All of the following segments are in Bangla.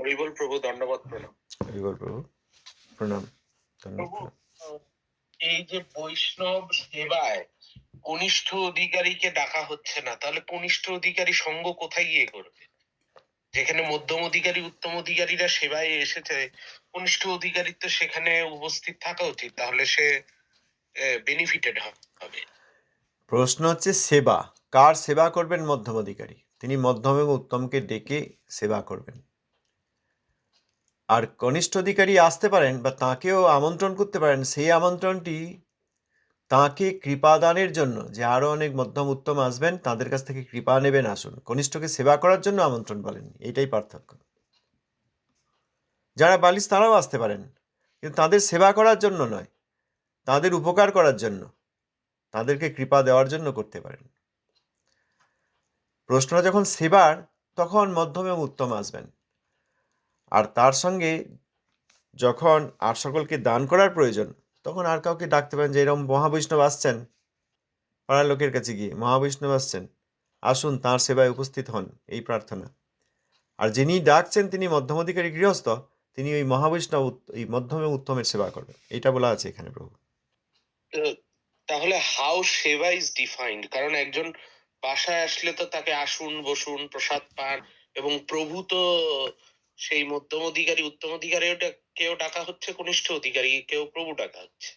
হরিবল প্রভু, দণ্ডবত প্রণাম। হরিবল প্রভু, প্রণাম। প্রভু, এই যে বৈষ্ণব সেবায় কনিষ্ঠ অধিকারীকে ডাকা হচ্ছে না, তাহলে কনিষ্ঠ অধিকারী সঙ্গ কোথায় গিয়ে করবে? যেখানে মধ্যম অধিকারী উত্তম অধিকারীরা সেবায় এসেছে, কনিষ্ঠ অধিকারীর তো সেখানে উপস্থিত থাকা উচিত, তাহলে সে বেনিফিটেড হবে। প্রশ্ন হচ্ছে সেবা কার সেবা করবেন? মধ্যম অধিকারী। তিনি মধ্যম এবং উত্তমকে ডেকে সেবা করবেন। আর কনিষ্ঠ অধিকারী আসতে পারেন বা তাকেও আমন্ত্রণ করতে পারেন। সেই আমন্ত্রণটি তাকে কৃপাদানের জন্য, যে আরো অনেক মধ্যম উত্তম আসবেন, তাদের কাছ থেকে কৃপা নেবেন, আসুন। কনিষ্ঠকে সেবা করার জন্য আমন্ত্রণ বলেন, এটাই পার্থক্য। যারা বালিশ তারাও আসতে পারেন, কিন্তু তাদের সেবা করার জন্য নয়, তাদের উপকার করার জন্য, তাদেরকে কৃপা দেওয়ার জন্য করতে পারেন। প্রশ্নটা যখন সেবার, তখন মধ্যম এবং উত্তম আসবেন। আর তার সঙ্গে যখন আর সকলকে দান করার প্রয়োজন, তখন আর কাউকে ডাকতে পারেন, যে এরকম মহাবৈষ্ণব আসছেন, পাড়ার লোকের কাছে গিয়ে মহাবৈষ্ণব আসছেন, আসুন তাঁর সেবায় উপস্থিত হন, এই প্রার্থনা। আর যিনি ডাকছেন তিনি মধ্যম অধিকারী গৃহস্থ, তিনি ওই মহাবৈষ্ণব এই মধ্যম এবং উত্তমের সেবা করবেন, এটা বলা আছে এখানে প্রভু। তাহলে হাউ সেবা ইজ ডিফাইন্ড? কারণ একজন বাসায় আসলে তো তাকে আসুন, বসুন, প্রসাদ পান, এবং প্রভু তো সেই মধ্যম অধিকারী উত্তম অধিকারী, ওটা কেউ ডাকা হচ্ছে কনিষ্ঠ অধিকারী, কেউ প্রভু ডাকা হচ্ছে।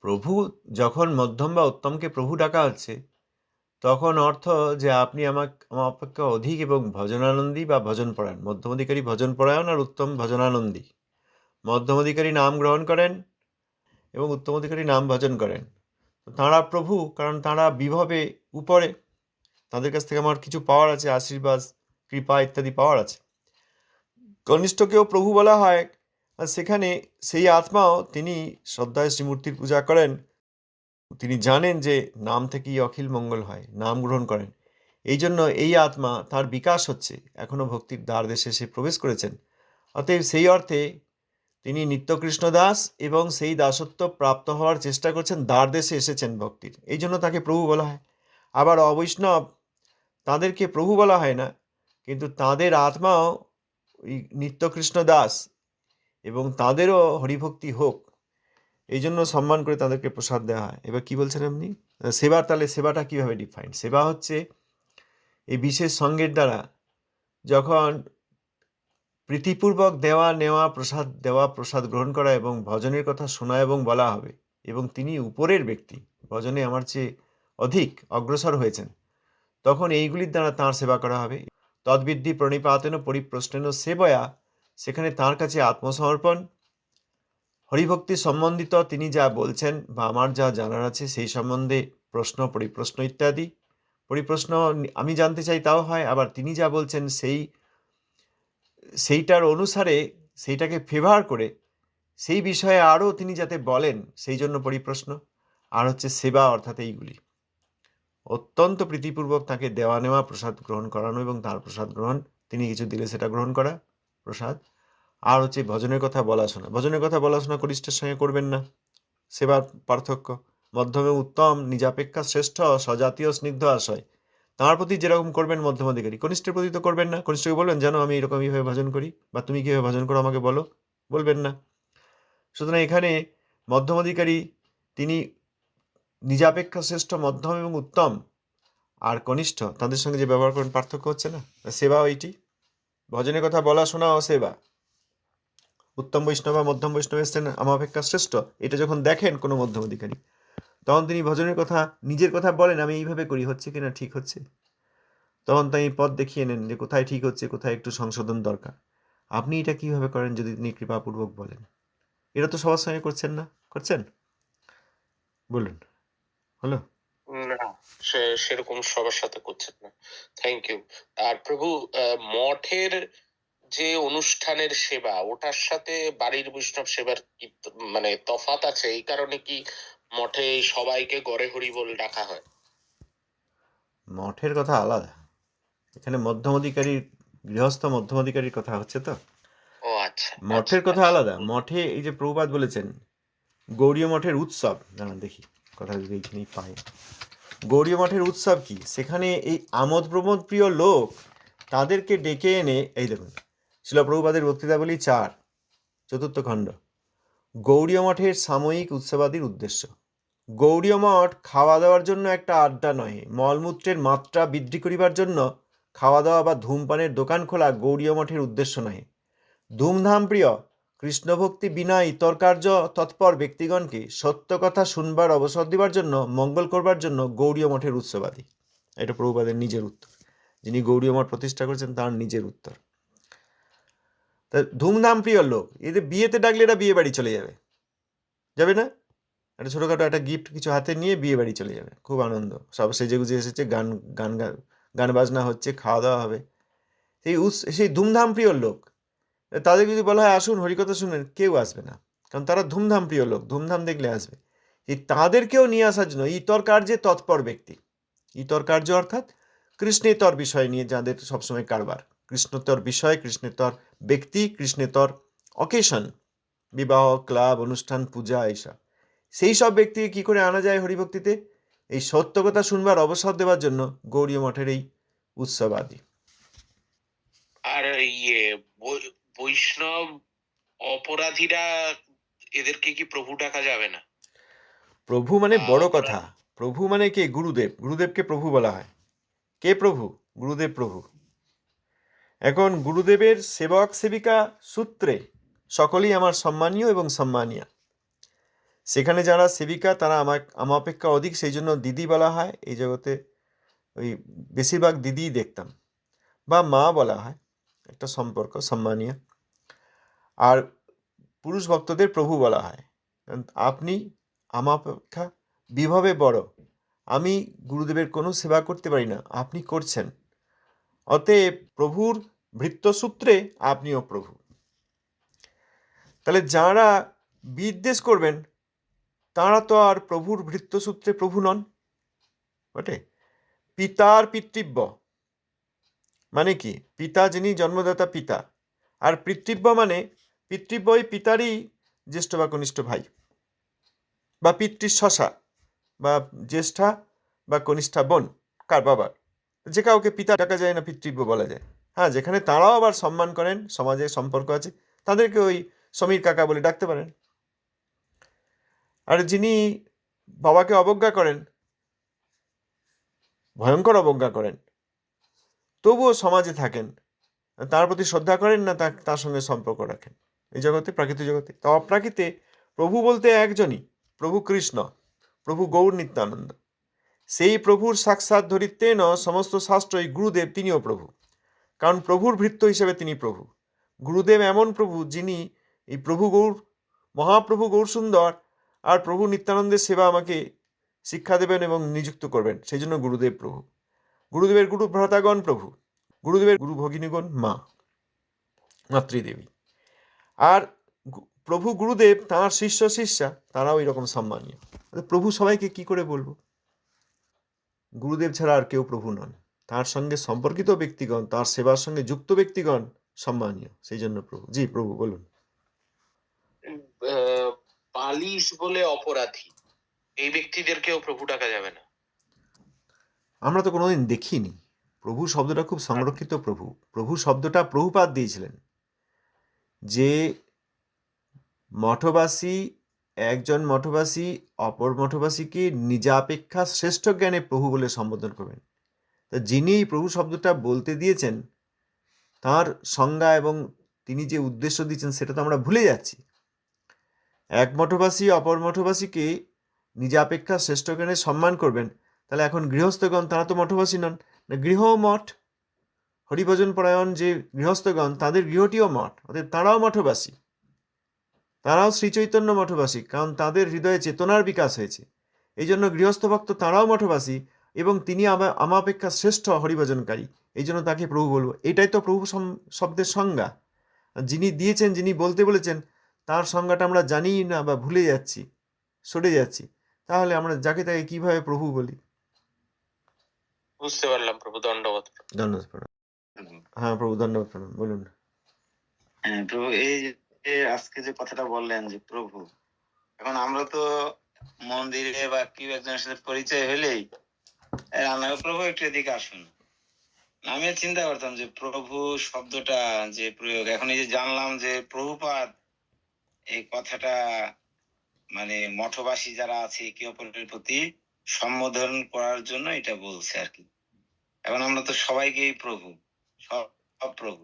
প্রভু যখন মধ্যম বা উত্তমকে প্রভু ডাকা হচ্ছে, তখন অর্থ যে আপনি আমার অপেক্ষা অধিক এবং ভজনানন্দী বা ভজন পরায়ণ। মধ্যম অধিকারী ভজন পরায়ণ আর উত্তম ভজনানন্দী। মধ্যম অধিকারী নাম গ্রহণ করেন এবং উত্তম অধিকারী নাম ভজন করেন। তাঁরা প্রভু, কারণ তাঁরা বিভবে উপরে, তাদের কাছ থেকে আমার কিছু পাওয়ার আছে, আশীর্বাদ, কৃপা ইত্যাদি পাওয়ার আছে। কনিষ্ঠকেও প্রভু বলা হয়, আর সেখানে সেই আত্মাও তিনি শ্রদ্ধায় শ্রীমূর্তির পূজা করেন। তিনি জানেন যে নাম থেকেই অখিল মঙ্গল হয়, নাম গ্রহণ করেন। এই জন্য এই আত্মা তার বিকাশ হচ্ছে, এখনো ভক্তির দ্বার দেশে সে প্রবেশ করেছেন। অতএব সেই অর্থে তিনি নিত্যকৃষ্ণ দাস এবং সেই দাসত্ব প্রাপ্ত হওয়ার চেষ্টা করছেন, দ্বার দেশে এসেছেন ভক্তির, এই জন্য তাকে প্রভু বলা হয়। আবার অবৈষ্ণব, তাদেরকে প্রভু বলা হয় না, কিন্তু তাদের আত্মাও ওই নিত্যকৃষ্ণ দাস, এবং তাদেরও হরিভক্তি হোক, এই জন্য সম্মান করে তাদেরকে প্রসাদ দেওয়া হয়। এবার কি বলছেন আপনি সেবার? তাহলে সেবাটা কিভাবে ডিফাইন্ড? সেবা হচ্ছে এই বিশেষ সঙ্গের দ্বারা যখন প্রীতিপূর্বক দেওয়া নেওয়া, প্রসাদ দেওয়া, প্রসাদ গ্রহণ করা এবং ভজনের কথা শোনা এবং বলা হবে, এবং তিনি উপরের ব্যক্তি, ভজনে আমার চেয়ে অধিক অগ্রসর হয়েছেন, তখন এইগুলির দ্বারা তাঁর সেবা করা হবে। তদ্বিদ্ধি প্রণিপাতেন পরিপ্রশ্নেন সেবয়া, সেখানে তাঁর কাছে আত্মসমর্পণ, হরিভক্তি সম্বন্ধিত তিনি যা বলছেন বা আমার যা জানার আছে সেই সম্বন্ধে প্রশ্ন, পরিপ্রশ্ন ইত্যাদি। পরিপ্রশ্ন আমি জানতে চাই, তাও হয়। আবার তিনি যা বলছেন সেইটার অনুসারে, সেইটাকে ফেভার করে সেই বিষয়ে আরও তিনি যাতে বলেন, সেই জন্য পরিপ্রশ্ন। আর হচ্ছে সেবা, অর্থাৎ এইগুলি অত্যন্ত প্রীতিপূর্বক তাকে দেওয়া নেওয়া, প্রসাদ গ্রহণ করানো এবং তার প্রসাদ গ্রহণ, তিনি কিছু দিলে সেটা গ্রহণ করা প্রসাদ। আর হচ্ছে ভজনের কথা বলা শোনা। ভজনের কথা বলা শোনা কনিষ্ঠের সঙ্গে করবেন না, সেবার পার্থক্য। মধ্যমে উত্তম নিজাপেক্ষা শ্রেষ্ঠ স্বজাতীয় স্নিগ্ধ আশয়, তাঁর প্রতি যেরকম করবেন মধ্যম অধিকারী, কনিষ্ঠের প্রতি তো করবেন না। কনিষ্ঠকে বলবেন, জানো আমি এরকম এইভাবে ভজন করি, বা তুমি কীভাবে ভজন করো আমাকে বলো, বলবেন না। সুতরাং এখানে মধ্যম অধিকারী তিনি নিজাপেক্ষা শ্রেষ্ঠ, মধ্যম এবং উত্তম, আর কনিষ্ঠ তাদের সঙ্গে যে ব্যবহার করেন, পার্থক্য হচ্ছে না? সেবা ওইটি, ভজনের কথা বলা শোনা ও সেবা। উত্তম বৈষ্ণব বা মধ্যম বৈষ্ণব এসছেন আমার অপেক্ষা শ্রেষ্ঠ, এটা যখন দেখেন কোনো মধ্যম অধিকারী, তখন তিনি ভজনের কথা, নিজের কথা বলেন, আমি এইভাবে করি, হচ্ছে কিনা, ঠিক হচ্ছে। তখন তাই পথ দেখিয়ে নেন যে কোথায় ঠিক হচ্ছে, কোথায় একটু সংশোধন দরকার। আপনি এটা কিভাবে করেন যদি তিনি কৃপাপূর্বক বলেন? এটা তো সবার সঙ্গে করছেন না, করছেন? বলুন, হলো? না, সেরকম সবার সাথে করছেন না। Thank you. আর প্রভু, মঠের যে অনুষ্ঠানের সেবা, ওটার সাথে বাড়ির বৈষ্ণব সেবার কি মানে তফাৎ আছে? এই কারণে কি মঠে সবাইকে গড়ে হরি বল ডাকা হয়? মঠের কথা আলাদা, এখানে মধ্যম অধিকারীর, গৃহস্থ মধ্যম অধিকারীর কথা হচ্ছে তো। ও আচ্ছা, মঠের কথা আলাদা। মঠে এই যে প্রভুপাদ বলেছেন গৌড়ীয় মঠের উৎসব, দাঁড়ান দেখি কথা যদি এইখানেই পাই। গৌড়ীয় মঠের উৎসব কি? সেখানে এই আমোদ প্রমোদ প্রিয় লোক, তাদেরকে ডেকে এনে, এই দেখুন, শিল প্রভুপাদের বক্তৃতাবলী 4, 4th খণ্ড। গৌড়ীয় মঠের সাময়িক উৎসবাদির উদ্দেশ্য। গৌড়ীয় মঠ খাওয়া দাওয়ার জন্য একটা আড্ডা নয়। মলমূত্রের মাত্রা বৃদ্ধি করিবার জন্য খাওয়া দাওয়া বা ধূমপানের দোকান খোলা গৌড়ীয় মঠের উদ্দেশ্য নয়। ধূমধাম প্রিয় কৃষ্ণভক্তি বিনা ইতর কার্য তৎপর ব্যক্তিগণকে সত্য কথা শুনবার অবসর দিবার জন্য, মঙ্গল করবার জন্য গৌড়ীয় মঠের উৎসবাদী। এটা প্রভুপাদের নিজের উত্তর, যিনি গৌড়ীয় মঠ প্রতিষ্ঠা করেছেন তার নিজের উত্তর। তা ধুমধাম প্রিয় লোক, এদের বিয়েতে ডাকলে এরা বিয়ে বাড়ি চলে যাবে, যাবে না? একটা ছোটখাটো একটা গিফট কিছু হাতে নিয়ে বিয়ে বাড়ি চলে যাবে, খুব আনন্দ, সব সেজে গুজে এসেছে, গান গান গান বাজনা হচ্ছে, খাওয়া দাওয়া হবে। সেই ধুমধাম প্রিয় লোক, তাদের যদি বলা হয় আসুন হরিকথা শুনবেন, কেউ আসবে না, কারণ তারা ধুমধাম প্রিয় লোক, ধুমধাম দেখলে আসবে। এই তাদেরকেও নিয়ে আসার জন্য ইতর কার্যে তৎপর ব্যক্তি, ইতর কার্য অর্থাৎ কৃষ্ণেতর বিষয় নিয়ে যাদের সবসময় কারবার, কৃষ্ণতর বিষয়, কৃষ্ণেতর ব্যক্তি, কৃষ্ণেতর অকেশন, বিবাহ, ক্লাব, অনুষ্ঠান, পূজা, এইসব, সেই সব ব্যক্তিকে কি করে আনা যায় হরিভক্তিতে? এই সত্য কথা শুনবার অবসর দেওয়ার জন্য গৌড়ীয় মঠের এই উৎসব আদি। আর বৈষ্ণব অপরাধীরা, এদেরকে কি প্রভু ডাকা যাবে না? প্রভু মানে বড় কথা, প্রভু মানে কে? গুরুদেব, গুরুদেবকে প্রভু বলা হয়। কে প্রভু? গুরুদেব প্রভু। এখন গুরুদেবের সেবক সেবিকা সূত্রে সকলেই আমার সম্মানীয় এবং সম্মানীয়া। সেখানে যারা সেবিকা তারা আমার অপেক্ষা অধিক, সেই জন্য দিদি বলা হয়। এই জগতে ওই বেশিরভাগ দিদিই দেখতাম, বা মা বলা হয়, একটা সম্পর্ক, সম্মানীয়। আর পুরুষ ভক্তদের প্রভু বলা হয়, আপনি আমার অপেক্ষা বিভবে বড়, আমি গুরুদেবের কোনো সেবা করতে পারি না, আপনি করছেন, অতএব প্রভুর ভৃত্যসূত্রে আপনিও প্রভু। তাহলে যারা বিদ্বেষ করবেন তারা তো আর প্রভুর ভৃত্যসূত্রে প্রভু নন, বটে। পিতার পিতৃব্য মানে কি? পিতা যিনি জন্মদাতা পিতা, আর পিতৃব্য মানে পিতৃব্য ওই পিতারই জ্যেষ্ঠ বা কনিষ্ঠ ভাই, বা পিতৃ শশা, বা জ্যেষ্ঠা বা কনিষ্ঠা বোন, কার বাবার। যে কাউকে পিতা ডাকা যায় না, পিতৃব্য বলা যায়। হ্যাঁ, যেখানে তারাও আবার সম্মান করেন, সমাজে সম্পর্ক আছে, তাদেরকে ওই সমীর কাকা বলে ডাকতে পারেন। আর যিনি বাবাকে অবজ্ঞা করেন, ভয়ঙ্কর অবজ্ঞা করেন, তবুও সমাজে থাকেন, তার প্রতি শ্রদ্ধা করেন না, তার সঙ্গে সম্পর্ক রাখেন এই জগতে, প্রাকৃতিক জগতে। তা অপ্রাকৃতে প্রভু বলতে একজনই, প্রভু কৃষ্ণ, প্রভু গৌর নিত্যানন্দ। সেই প্রভুর সাক্ষাৎ ধরিত্বেন সমস্ত শাস্ত্রই গুরুদেব তিনিও প্রভু, কারণ প্রভুর ভৃত্য হিসেবে তিনি প্রভু। গুরুদেব এমন প্রভু যিনি এই প্রভু গৌর, মহাপ্রভু গৌর সুন্দর আর প্রভু নিত্যানন্দের সেবা আমাকে শিক্ষা দেবেন এবং নিযুক্ত করবেন, সেই জন্য গুরুদেব প্রভু। গুরুদেবের গুরু ভ্রাতাগণ প্রভু, গুরুদেবের গুরু ভগিনীগণ মা, মাতৃদেবী। আর প্রভু গুরুদেব তাঁর শিষ্য শিষ্যা তারাও এরকম সম্মানীয়। প্রভু সবাইকে কি করে বলবো? গুরুদেব ছাড়া আর কেউ প্রভু নন, তার সঙ্গে সম্পর্কিত ব্যক্তিগণ, তার সেবার সঙ্গে যুক্ত ব্যক্তিগণ সম্মানীয়, সেই জন্য প্রভু। জি প্রভু বলুন। পালিশ বলে অপরাধী, এই ব্যক্তিদেরকেও প্রভু ডাকা যাবে না? আমরা তো কোনোদিন দেখিনি। প্রভু শব্দটা খুব সংরক্ষিত। প্রভু শব্দটা প্রভুপাদ দিয়েছিলেন, যে মঠবাসী, একজন মঠবাসী অপর মঠবাসীকে নিজাপেক্ষা শ্রেষ্ঠ জ্ঞানে প্রভু বলে সম্বোধন করবেন। তা যিনি প্রভু শব্দটা বলতে দিয়েছেন তার সংজ্ঞা এবং তিনি যে উদ্দেশ্য দিয়েছেন সেটা তো আমরা ভুলে যাচ্ছি। এক মঠবাসী অপর মঠবাসীকে নিজাপেক্ষা শ্রেষ্ঠ জ্ঞানে সম্মান করবেন, তাহলে এখন গৃহস্থগণ তারা তো মঠবাসী নন, গৃহ মঠ। হরিভজন পরায়ণ যে গৃহস্থগণ তাদের গৃহটিও মঠ, অর্থাৎ তারাও মঠবাসী, তারাও শ্রীচৈতন্য মঠবাসী, কারণ তাদের হৃদয়ে চেতনার বিকাশ হয়েছে। এই জন্য গৃহস্থ ভক্ত তারাও মঠবাসী, এবং তিনি আমাপেক্ষা শ্রেষ্ঠ হরিভজনকারী, এই জন্য তাকে প্রভু বলবো। এটাই তো প্রভু শব্দের সংজ্ঞা। যিনি দিয়েছেন, যিনি বলতে বলেছেন, তার সংজ্ঞাটা আমরা জানি না বা ভুলে যাচ্ছি, সরে যাচ্ছি, তাহলে আমরা যাকে তাকে কিভাবে প্রভু বলি? বুঝতে পারলাম প্রভু, দণ্ডবত। ধন্যবাদ প্রণাম। হ্যাঁ প্রভু, ধন্যবাদ প্রণাম, বলুন। হ্যাঁ প্রভু, এই যে আজকে যে কথাটা বললেন যে প্রভু, এখন আমরা তো মন্দিরে বা কেউ একজনের সাথে পরিচয় হলেই প্রভু একটু এদিকে আসুন, আমি চিন্তা করতাম যে প্রভু শব্দটা যে প্রয়োগ, এখন এই যে জানলাম যে প্রভুপাদ এই কথাটা মানে মঠবাসী যারা আছে একে অপরের প্রতি সম্বোধন করার জন্য এটা বলছে আর কি। এখন আমরা তো সবাইকেই প্রভু, সব সব প্রভু,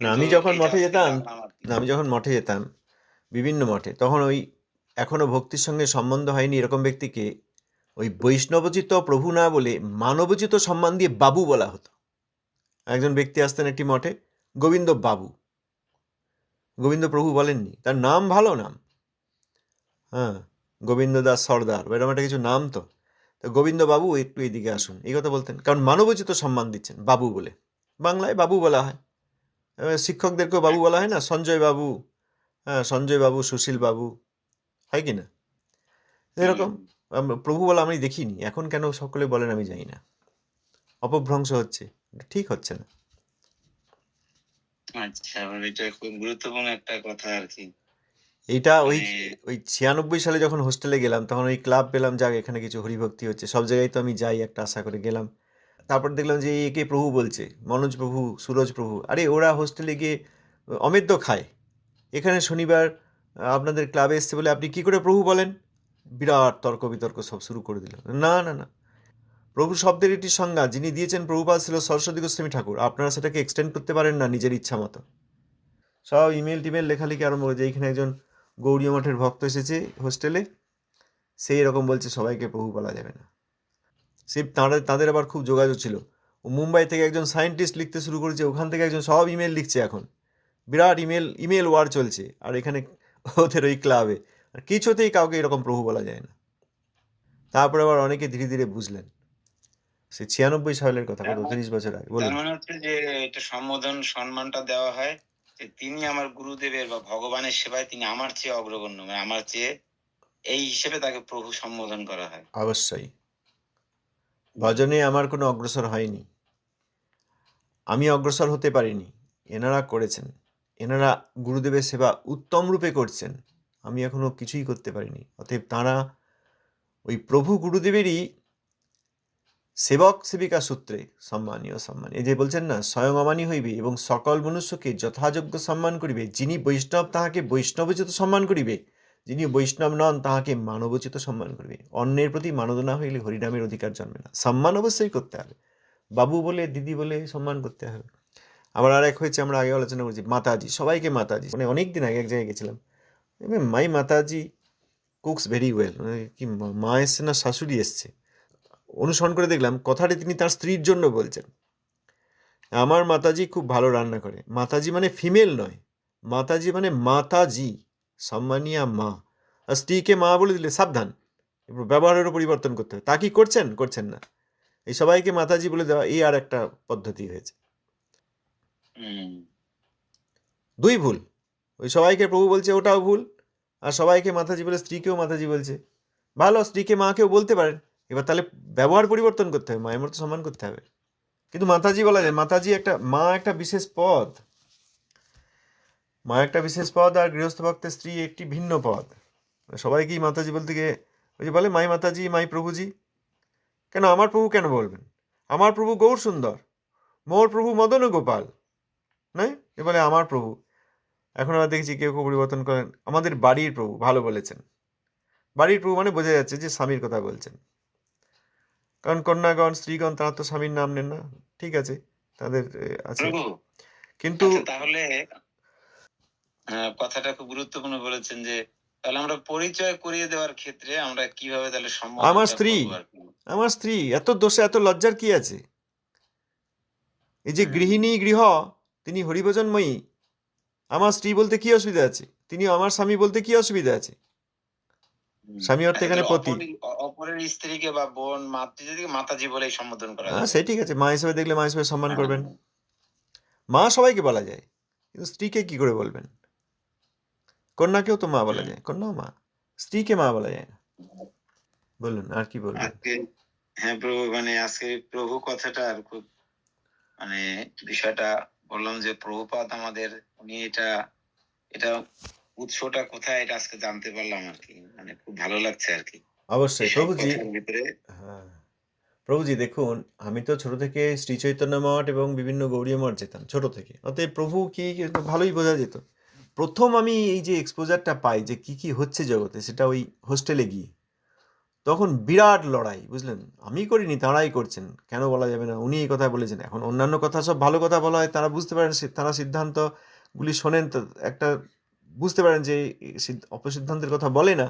না কিন্তু আমি যখন এটা মঠে আজকে যেতাম জানলাম আর কি। না আমি যখন মঠে যেতাম বিভিন্ন মঠে, তখন ওই এখনো ভক্তির সঙ্গে সম্বন্ধ হয়নি এরকম ব্যক্তিকে ওই বৈষ্ণবোচিত প্রভু না বলে মানবোচিত সম্মান দিয়ে বাবু বলা হতো। একজন ব্যক্তি আসতেন একটি মঠে, গোবিন্দ বাবু, গোবিন্দ প্রভু বলেননি, তার নাম ভালো নাম, হ্যাঁ, গোবিন্দ দাস সর্দার এরকম একটা কিছু নাম, তো গোবিন্দ বাবু একটু এদিকে আসুন, এই কথা বলতেন, কারণ মানবোচিত সম্মান দিচ্ছেন বাবু বলে। বাংলায় বাবু বলা হয়, এবার শিক্ষকদেরকেও বাবু বলা হয় না, সঞ্জয় বাবু, হ্যাঁ সঞ্জয় বাবু, সুশীল বাবু, হয় কি না এরকম। প্রভু বলা আমি দেখিনি, এখন কেন সকলে বলেন আমি জানি না, অপভ্রংশ হচ্ছে, এটা ঠিক হচ্ছে না। আচ্ছা, এটা খুব গুরুত্বপূর্ণ একটা কথা আর কি। এইটা ওই মানে ওই 96 সালে যখন হোস্টেলে গেলাম তখন ওই ক্লাব পেলাম, যাক এখানে কিছু হরিভক্তি হচ্ছে, সব জায়গায় তো আমি যাই একটা আশা করে গেলাম। তারপর দেখলাম যে একে প্রভু বলছে, মনোজ প্রভু, সুরজ প্রভু, আরে ওরা হোস্টেলে গিয়ে অমেদ্য খায়, এখানে শনিবার আপনাদের ক্লাবে এসছে বলে আপনি কি করে প্রভু বলেন? বিরাট তর্ক বিতর্ক সব শুরু করে দিল। না না না, প্রভু শব্দের একটি সংজ্ঞা যিনি দিয়েছেন প্রভুপাদ ছিল সরস্বতী গোস্বামী ঠাকুর, আপনারা সেটাকে এক্সটেন্ড করতে পারেন না নিজের ইচ্ছা মতো। সব ইমেল টিমেল লেখালেখি আরম্ভ করেছে, এইখানে একজন গৌড়ীয় মঠের ভক্ত এসেছে হোস্টেলে, সেই রকম বলছে সবাইকে প্রভু বলা যাবে না। সে তাদের আবার খুব যোগাযোগ ছিল, ও মুম্বাই থেকে একজন সায়েন্টিস্ট লিখতে শুরু করেছে, ওখান থেকে একজন সব ইমেল লিখছে, এখন বিরাট ইমেল ওয়ার চলছে, আর এখানে ওদের ওই ক্লাবে আর কিছুতেই কাউকে এরকম প্রভু বলা যায় না। তারপরে আবার অনেকে ধীরে ধীরে বুঝলেন, সে 96 সালের কথা, কত 30 বছর আগে। তার বলুন। মানে হচ্ছে যে এটা সম্বোধন সম্মানটা দেওয়া হয় যে তিনি আমার গুরুদেবের বা ভগবানের সেবায় তিনি আমার চেয়ে অগ্রগণ্য, মানে আমার চেয়ে, এই হিসেবে তাকে প্রভু সম্বোধন করা হয়। অবশ্যই, ভজনে আমার কোনো অগ্রসর হয়নি, আমি অগ্রসর হতে পারিনি, এনারা করেছেন, এনারা গুরুদেবের সেবা উত্তম রূপে করছেন, আমি এখনো কিছুই করতে পারিনি। অতএব তাঁরা ওই প্রভু গুরুদেবেরই সেবক সেবিকা সূত্রে সম্মানীয় সম্মান, এই যে বলছেন না, স্বয়ং অমানি হইবে এবং সকল মনুষ্যকে যথাযোগ্য সম্মান করিবে, যিনি বৈষ্ণব তাহাকে বৈষ্ণবোচিত সম্মান করিবে, যিনি বৈষ্ণব নন তাহাকে মানবোচিত সম্মান করিবে। অন্যের প্রতি মানদ না হইলে হরিনামের অধিকার জন্মে না। সম্মান অবশ্যই করতে হবে, বাবু বলে দিদি বলে সম্মান করতে হবে। আবার আর এক হয়েছে, আমরা আগে আলোচনা করছি, মাতাজি, সবাইকে মাতাজি, মানে অনেক দিন আগে এক জায়গায় গেছিলাম, মাই মাতাজি কুকস ভেরি ওয়েল, মানে কি মা এসছে না শাশুড়ি এসছে, অনুসরণ করে দেখলাম কথাটি তিনি তার স্ত্রীর জন্য বলছেন, আমার মাতাজি খুব ভালো রান্না করে। মাতাজি মানে ফিমেল নয়, মাতাজি মানে মাতাজি, সম্মানিয়া মা। আর স্ত্রীকে মা বলে দিলে সাবধান, ব্যবহারেরও পরিবর্তন করতে হবে। তা কি করছেন? করছেন না। এই সবাইকে মাতাজি বলে দেওয়া, এই আর একটা পদ্ধতি হয়েছে, দুই ভুল। ওই সবাইকে প্রভু বলছে ওটাও ভুল, আর সবাইকে মাতাজি বলে স্ত্রীকেও মাতাজি বলছে। ভালো, স্ত্রীকে মাকেও বলতে পারেন, এবার তাহলে ব্যবহার পরিবর্তন করতে হবে, মায়ের মতো সম্মান করতে হবে। কিন্তু মাতাজি বলা যায়, মাতাজি একটা, মা একটা বিশেষ পদ, মা একটা বিশেষ পদ, আর গৃহস্থ ভক্তের স্ত্রী একটি ভিন্ন পদ। সবাইকেই মাতাজি বলতে গিয়ে ওই যে বলে মাই মাতাজি, মাই প্রভুজি, কেন আমার প্রভু কেন বলবেন? আমার প্রভু গৌর সুন্দর, মোর প্রভু মদন গোপাল, নয় এ বলে আমার প্রভু। এখন আবার দেখছি কেউ কেউ পরিবর্তন করেন, আমাদের বাড়ির প্রভু, ভালো বলেছেন, বাড়ির প্রভু মানে বোঝা যাচ্ছে যে স্বামীর কথা বলছেন, কারণ কন্যাগণ স্ত্রীগণ তারা তো স্বামীর নাম নেন না, ঠিক আছে, তাদের আছে, প্রভু কিন্তু আচ্ছা, তাহলে কথাটা খুব গুরুত্বপূর্ণ বলেছেন যে তাহলে আমরা পরিচয় করিয়ে দেওয়ার ক্ষেত্রে আমরা কিভাবে তাহলে আমার সম্বোধনটা স্ত্রী, করবো আর কি। আমার স্ত্রী, এত দোষে এত লজ্জার কি আছে? এই যে হুম। গৃহিণী গৃহ, তিনি হরিভজনময়ী, আমার স্ত্রী বলতে কি অসুবিধা আছে? তিনি আমার স্বামী বলতে কি অসুবিধা আছে? স্বামী অর্থে এখানে পতি। অপরের স্ত্রীকে বা বোন মাতৃজাতিকে মাতাজি বলেই সম্বোধন করা হ্যাঁ যাবে। সে ঠিক আছে, মা হিসেবে দেখলে মা হিসেবে সম্মান হ্যাঁ। করবেন, মা সবাইকে বলা যায়, কিন্তু স্ত্রীকে কি করে বলবেন? কন্যাকেও তো মা বলা যায়, কন্যাও মা, স্ত্রীকে মা বলা যায় না। বলুন আর কি বলবেন? আজকে হ্যাঁ প্রভু, মানে আজকে প্রভু কথাটা আর খুব মানে বিষয়টা বললাম যে প্রভুপাদ আমাদের, উনি এটা উৎসটা কোথায় এটা আজকে জানতে পারলাম আর কি, মানে খুব ভালো লাগছে আর কি অবশ্যই এসব প্রভুজি, কথার ভিতরে। হ্যাঁ প্রভুজি দেখুন, আমি তো ছোট থেকে শ্রী চৈতন্য মঠ এবং বিভিন্ন গৌড়ীয় মঠ যেতাম ছোট থেকে, অতএব প্রভু কি ভালোই বোঝা যেত। প্রথম আমি এই যে এক্সপোজারটা পাই যে কি কি হচ্ছে জগতে, সেটা ওই হোস্টেলে গিয়ে। তখন বিরাট লড়াই, বুঝলেন, আমি করিনি, তাঁরাই করছেন, কেন বলা যাবে না, উনি এই কথা বলেছেন। এখন অন্যান্য কথা সব ভালো কথা বলা হয়, তারা বুঝতে পারেন, তারা সিদ্ধান্তগুলি শোনেন, তো একটা বুঝতে পারেন যে অপসিদ্ধান্তের কথা বলে না,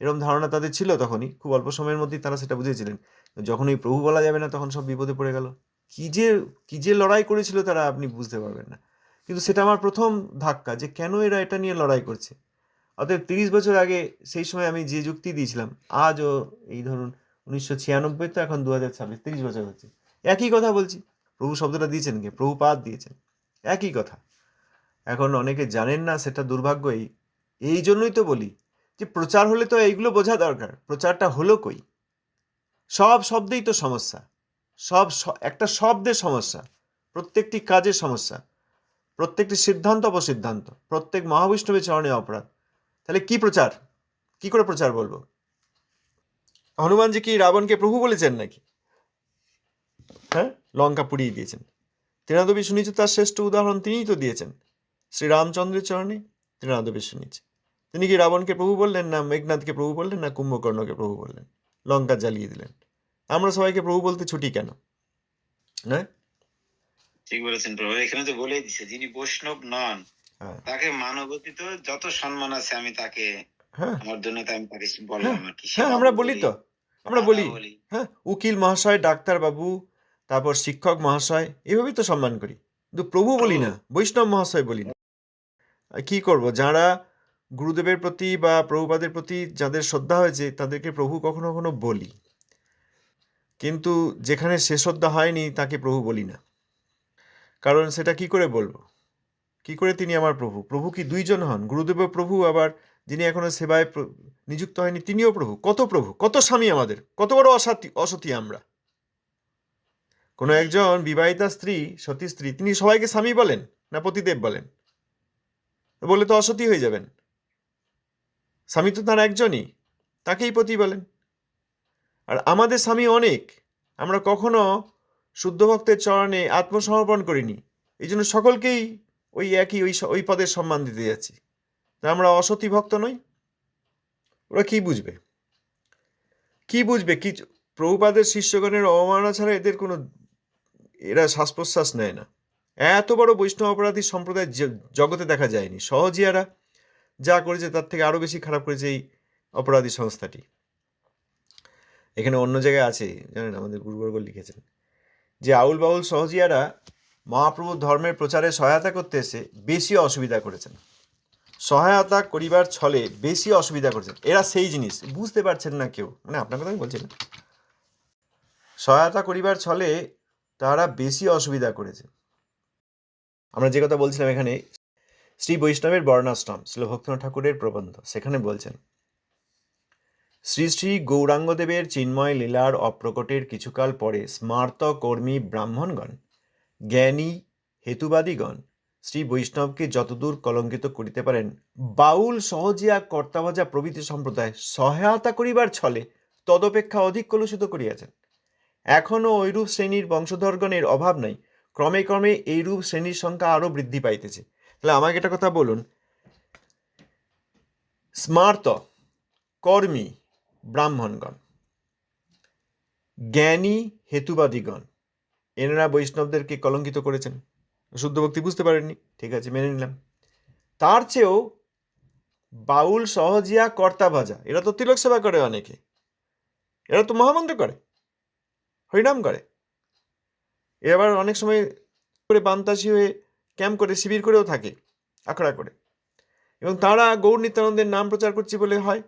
এরকম ধারণা তাদের ছিল তখনই, খুব অল্প সময়ের মধ্যেই তারা সেটা বুঝেছিলেন। যখন এই প্রভু বলা যাবে না, তখন সব বিপদে পড়ে গেল। কি যে লড়াই করেছিল তারা, আপনি বুঝতে পারবেন না। কিন্তু সেটা আমার প্রথম ধাক্কা, যে কেন এরা এটা নিয়ে লড়াই করছে। অতএব 30 বছর আগে সেই সময় আমি যে যুক্তি দিয়েছিলাম, আজও এই ধরুন 1996, তো এখন 2026, 30 বছর হচ্ছে, একই কথা বলছি। প্রভু শব্দটা দিয়েছেন কে? প্রভুপাদ দিয়েছেন, একই কথা। এখন অনেকে জানেন না, সেটা দুর্ভাগ্য। এই জন্যই তো বলি যে প্রচার হলে তো এইগুলো বোঝা দরকার, প্রচারটা হলো কই? সব শব্দেই তো সমস্যা, একটা শব্দের সমস্যা, প্রত্যেকটি কাজের সমস্যা, প্রত্যেকটি সিদ্ধান্ত অপসিদ্ধান্ত, প্রত্যেক মহাবৈষ্ণবের চরণে অপরাধ। তাহলে কি প্রচার, কি করে প্রচার বলবো? হনুমানজি কি রাবণকে প্রভু বলেছেন নাকি? হ্যাঁ, লঙ্কা পুড়িয়ে দিয়েছেন। তৃণাদবী শুনিছে, তার শ্রেষ্ঠ উদাহরণ তিনিই তো দিয়েছেন। শ্রী রামচন্দ্রের চরণে তৃণাদবী শুনিছে। তিনি কি রাবণকে প্রভু বললেন, না মেঘনাথকে প্রভু বললেন, না কুম্ভকর্ণকে প্রভু বললেন? লঙ্কা জ্বালিয়ে দিলেন। আমরা সবাইকে প্রভু বলতে ছুটি কেন? না, ঠিক বলেছেন প্রভু, এখানে তো বলেই দিছে, যিনি বৈষ্ণব নন হ্যাঁ তাকে মানবতীত যত সম্মান আছে আমি তাকে, হ্যাঁ আমার জন্য আমি তাকে হ্যাঁ বললাম আর কি, হ্যাঁ, সেবা আমরা বলি বলি, তো, আমরা দাদা বলি। বলি। হ্যাঁ, উকিল মহাশয়, ডাক্তার বাবু, তারপর শিক্ষক মহাশয়, এভাবেই তো সম্মান করি। কিন্তু প্রভু বলি না, বৈষ্ণব মহাশয় বলি না। আর কি করব, যারা গুরুদেবের প্রতি বা প্রভুপাদের প্রতি যাদের শ্রদ্ধা হয়েছে, তাদেরকে প্রভু কখনো কখনো বলি, কিন্তু যেখানে সে শ্রদ্ধা হয়নি তাকে প্রভু বলি না। কারণ সেটা কি করে বলবো, কি করে তিনি আমার প্রভু? প্রভু কি দুইজন হন? গুরুদেবও প্রভু, আবার যিনি এখনো সেবায় নিযুক্ত হয়নি তিনিও প্রভু। কত প্রভু, কত স্বামী আমাদের, কত বড় অসতী আমরা। কোনো একজন বিবাহিতা স্ত্রী, সতী স্ত্রী, তিনি সবাইকে স্বামী বলেন না পতিদেব বলেন? বলে তো অসতী হয়ে যাবেন। স্বামী তো তার একজনই, তাকেই পতি বলেন। আর আমাদের স্বামী অনেক, আমরা কখনো শুদ্ধ ভক্তের চরণে আত্মসমর্পণ করিনি, এই জন্য সকলকেই ওই একই ওই পদের সম্মান দিতে যাচ্ছি। তা আমরা অসতী ভক্ত নই? ওরা কি বুঝবে, কি বুঝবে? কি প্রভুপাদের শিষ্যগণের অবমাননা ছাড়া এদের কোনো, এরা শ্বাস প্রশ্বাস নেয় না। এত বড় বৈষ্ণব অপরাধী সম্প্রদায় জগতে দেখা যায়নি। সহজিয়ারা যা করেছে তার থেকে আরো বেশি খারাপ করেছে এই অপরাধী সংস্থাটি। এখানে অন্য জায়গায় আছে, জানেন, আমাদের গুরুবর্গ লিখেছেন যে আউল বাউল সহজিয়ারা মহাপ্রভুর ধর্মের প্রচারে সহায়তা করতে এসে বেশি অসুবিধা করেছেন। সহায়তা করিবার ছলে বেশি অসুবিধা করেছেন। এরা সেই জিনিস বুঝতে পারছেন না কেউ, মানে আপনার কথা আমি বলছি না। সহায়তা করিবার ছলে তারা বেশি অসুবিধা করেছে। আমরা যে কথা বলছিলাম, এখানে শ্রী বৈষ্ণবের বর্ণাশ্রম, শ্রী ভক্তিনাথ ঠাকুরের প্রবন্ধ, সেখানে বলছেন, শ্রী শ্রী গৌরাঙ্গদেবের চিন্ময় লীলার অপ্রকটের কিছুকাল পরে স্মার্ত কর্মী ব্রাহ্মণগণ, জ্ঞানী হেতুবাদীগণ শ্রী বৈষ্ণবকে যতদূর কলঙ্কিত করিতে পারেন, বাউল সহজিয়া কর্তাভাজা প্রভৃতি সম্প্রদায় সহায়তা করিবার ছলে তদপেক্ষা অধিক কলুষিত করিয়াছেন। এখনও ঐরূপ শ্রেণীর বংশধরগণের অভাব নাই, ক্রমে ক্রমে এইরূপ শ্রেণীর সংখ্যা আরো বৃদ্ধি পাইতেছে। তাহলে আমাকে একটা কথা বলুন, স্মার্ত কর্মী ব্রাহ্মণগণ, জ্ঞানী হেতুবাদীগণ, এনারা বৈষ্ণবদেরকে কলঙ্কিত করেছেন। শুদ্ধ ভক্তি বুঝতে পারেননি, ঠিক আছে, মেনে নিলাম। তার চেয়েও বাউল সহজিয়া কর্তা ভাজা, এরা তো তিলক সেবা করে, অনেকে এরা তো মহামন্ত্র করে, হরিনাম করে, এবার অনেক সময় করে বান্তাসী হয়ে ক্যাম্প করে, শিবির করেও থাকে, আখড়া করে, এবং তারা গৌর নিত্যানন্দের নাম প্রচার করছে বলে হয়।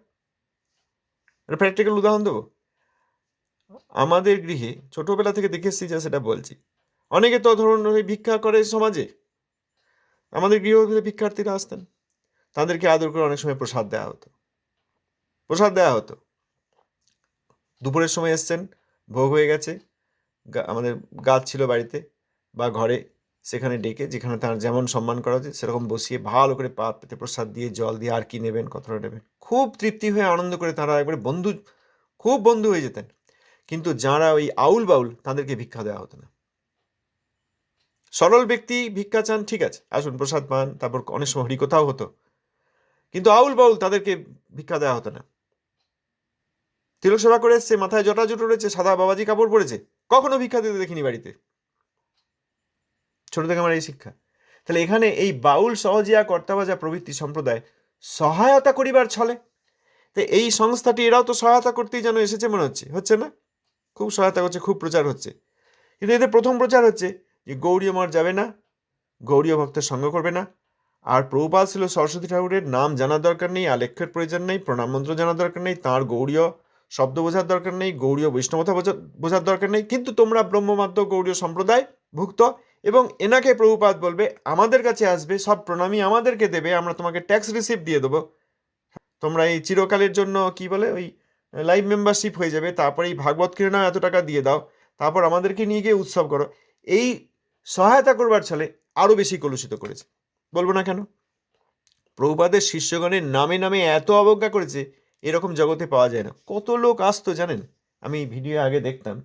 প্র্যাকটিক্যাল উদাহরণ দেবো, আমাদের গৃহে ছোটবেলা থেকে দেখে এসেছি, যা সেটা বলছি। অনেকে তো ধরুন ভিক্ষা করে সমাজে, আমাদের গৃহ ভিক্ষার্থীরা আসতেন, তাদেরকে আদর করে অনেক সময় প্রসাদ দেওয়া হতো। দুপুরের সময় এসছেন, ভোগ হয়ে গেছে, আমাদের গাছ ছিল বাড়িতে বা ঘরে, সেখানে ডেকে যেখানে তার যেমন সম্মান করা হচ্ছে সেরকম বসিয়ে ভালো করে পা পেতে প্রসাদ দিয়ে, জল দিয়ে, আর কি নেবেন, কতটা নেবেন, খুব তৃপ্তি হয়ে আনন্দ করে তারা একবারে খুব বন্ধু হয়ে যেতেন। কিন্তু যারা ওই আউল বাউল তাদেরকে ভিক্ষা দেওয়া হতো না। সরল ব্যক্তি ভিক্ষা চান, ঠিক আছে, আসুন প্রসাদ পান, তারপর অনেক সময় হরিকথাও হতো, কিন্তু আউল বাউল তাদেরকে ভিক্ষা দেওয়া হতো না। তিলক সেবা করে এসছে, মাথায় জটা জুটো রয়েছে, সাদা বাবাজি কাপড় পরেছে, কখনো ভিক্ষা দিতে দেখিনি বাড়িতে। ছোট থেকে আমার এই শিক্ষা। তাহলে এখানে এই বাউল সহজিয়া কর্তাবাজা প্রভৃতি সম্প্রদায় সহায়তা করিবার ছলে, তো এই সংস্থাটি এরাও তো সহায়তা করতেই যেন এসেছে মনে হচ্ছে না? খুব সহায়তা করছে, খুব প্রচার হচ্ছে। কিন্তু এদের প্রথম প্রচার হচ্ছে যে গৌড়ীয় মঠ যাবে না, গৌড়ীয় ভক্তের সঙ্গ করবে না। আর প্রভুপাদ ছিল সরস্বতী ঠাকুরের নাম জানার দরকার নেই, আলেখ্যের প্রয়োজন নেই, প্রণাম মন্ত্র জানার দরকার নেই, তাঁর গৌড়ীয় শব্দ বোঝার দরকার নেই, গৌড়ীয় বৈষ্ণবতা বোঝার দরকার নেই, কিন্তু তোমরা ব্রহ্মমাদ্য গৌড়ীয় সম্প্রদায় ভুক্ত, এবং এনাকে প্রভুপাদ বলবে, আমাদের কাছে আসবে, সব প্রণামী আমাদেরকে দেবে, আমরা তোমাকে ট্যাক্স রিসিপ্ট দিয়ে দেবো, তোমরা এই চিরকালের জন্য কি বলে ওই লাইভ মেম্বারশিপ হয়ে যাবে, তারপরে এই ভাগবত কিনে এত টাকা দিয়ে দাও, তারপর আমাদেরকে নিয়ে গিয়ে উৎসব করো। এই সহায়তা করবার ছলে আরো বেশি কলুষিত করেছে। বলবো না কেন? প্রভুপাদের শিষ্যগণের নামে নামে এত অবজ্ঞা করেছে, এরকম জগতে পাওয়া যায় না। কত লোক আসতো জানেন, আমি ভিডিও আগে দেখতাম,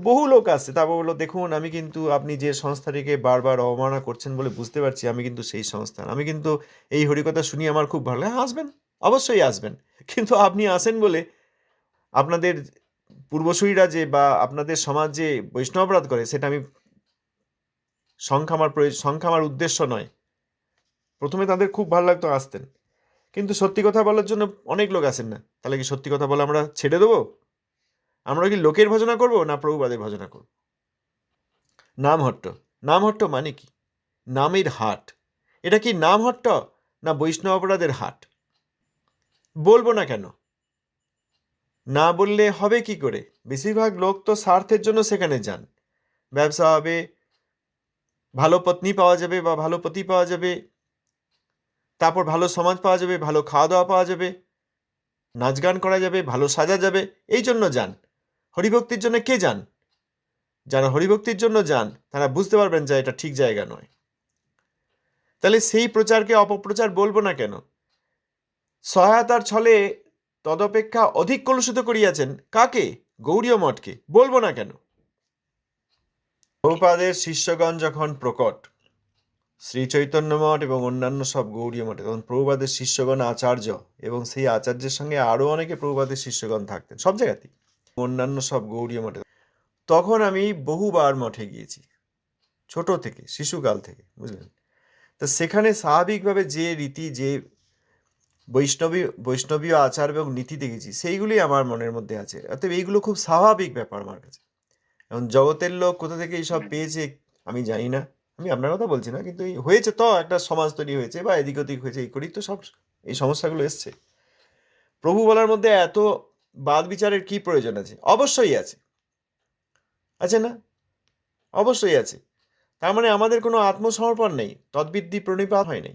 বহু লোক আসছে, তারপর বললো দেখুন আমি কিন্তু, আপনি যে সংস্থাটিকে বারবার অবমাননা করছেন বলে বুঝতে পারছি, আমি কিন্তু সেই সংস্থান, আমি কিন্তু এই হরিকথা শুনি আমার খুব ভালো লাগে। আসবেন, অবশ্যই আসবেন, কিন্তু আপনি আসেন বলে আপনাদের পূর্বসূরীরা যে বা আপনাদের সমাজ যে বৈষ্ণব অপরাধ করে, সেটা আমি সংখ্যা আমার উদ্দেশ্য নয়। প্রথমে তাদের খুব ভালো লাগতো, আসতেন, কিন্তু সত্যি কথা বলার জন্য অনেক লোক আসেন না। তাহলে কি সত্যি কথা বলে আমরা ছেড়ে দেবো? আমরা কি লোকের ভজনা করব না প্রভুপাদের ভজনা করব? নামহট্ট মানে কি? নামের হাট। এটা কি নামহট্ট না বৈষ্ণব অপরাধের হাট? বলবো না কেন? না বললে হবে কি করে? বেশিরভাগ লোক তো স্বার্থের জন্য সেখানে যান। ব্যবসা হবে, ভালো পত্নী পাওয়া যাবে বা ভালো পতি পাওয়া যাবে, তারপর ভালো সমাজ পাওয়া যাবে, ভালো খাওয়া দাওয়া পাওয়া যাবে, নাচ গান করা যাবে, ভালো সাজা যাবে, এই জন্য যান। হরিভক্তির জন্য কে যান? যারা হরিভক্তির জন্য যান তারা বুঝতে পারবেন যে এটা ঠিক জায়গা নয়। তাহলে সেই প্রচারকে অপপ্রচার বলবো না কেন? সহায়তার ছলে তদপেক্ষা অধিক কলুষিত করিয়াছেন কাকে? গৌড়ীয় মঠকে। বলবো না কেন? প্রভুপাদের শিষ্যগণ যখন প্রকট, শ্রী চৈতন্য মঠ এবং অন্যান্য সব গৌড়ীয় মঠে, তখন প্রভুপাদের শিষ্যগণ আচার্য, এবং সেই আচার্যের সঙ্গে আরো অনেকে প্রভুপাদের শিষ্যগণ থাকতেন সব জায়গাতেই, অন্যান্য সব গৌড়ীয় মঠে। তখন আমি বহুবার মঠে গিয়েছি, ছোট থেকে, শিশুকাল থেকে, বুঝলেন? তা সেখানে স্বাভাবিকভাবে যে রীতি, যে বৈষ্ণবীয় আচার এবং নীতি দেখেছি, সেইগুলি আমার মনের মধ্যে আছে। অতএব এইগুলো খুব স্বাভাবিক ব্যাপার আমার কাছে। এখন জগতের লোক কোথা থেকে এইসব পেয়েছে আমি জানি না, আমি আপনার কথা বলছি না, কিন্তু এই হয়েছে তো, একটা সমাজ তৈরি হয়েছে বা এদিক ওদিক হয়েছে, এই করেই তো সব এই সমস্যাগুলো এসছে। প্রভু বলার মধ্যে এত বাদ বিচারের কি প্রয়োজন আছে? অবশ্যই আছে, আছে না? অবশ্যই আছে। তার মানে আমাদের কোনো আত্মসমর্পণ নেই, তদ্বিদ্ধি প্রণিপাত হয় নাই,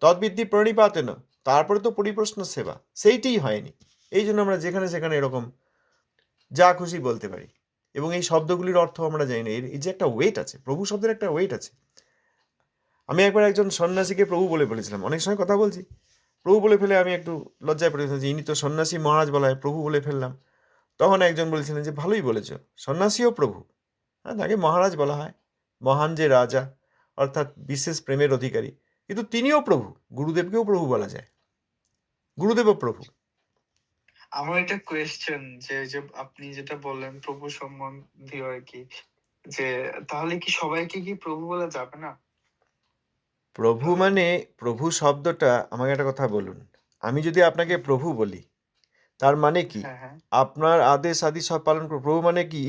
তদ্বিদ্ধি প্রণিপাতে না, তারপরে তো পরিপ্রশ্ন সেবা, সেইটিই হয়নি। এই জন্য আমরা যেখানে সেখানে এরকম যা খুশি বলতে পারি, এবং এই শব্দগুলির অর্থ আমরা জানি না। এই যে একটা ওয়েট আছে, প্রভু শব্দের একটা ওয়েট আছে। আমি একবার একজন সন্ন্যাসীকে প্রভু বলে ফেলেছিলাম, অনেক সময় কথা বলছি, প্রভু বলে ফেলে আমি একটু লজ্জায় পড়েছিলাম যে ইনি তো সন্ন্যাসী মহারাজ বলা হয়, প্রভু বলে ফেললাম। তখন একজন বলেছিলেন যে ভালোই বলেছ, সন্ন্যাসীও প্রভু। হ্যাঁ, তাকে মহারাজ বলা হয়, মহান যে রাজা, অর্থাৎ বিশেষ প্রেমের অধিকারী, কিন্তু তিনিও প্রভু। গুরুদেবকেও প্রভু বলা যায়, গুরুদেবও প্রভু। আমার একটা কোয়েশ্চেন, যে আপনি যেটা বললেন প্রভু সম্বন্ধীয় আর কি, যে তাহলে কি সবাইকে কি প্রভু বলা যাবে না? প্রভু মানে, প্রভু শব্দটা, আমাকে একটা কথা বলুন, আমি যদি আপনাকে প্রভু বলি তার মানে কি? হ্যাঁ হ্যাঁ আপনার আদেশ আদি সব পালন করো। প্রভু মানে কি?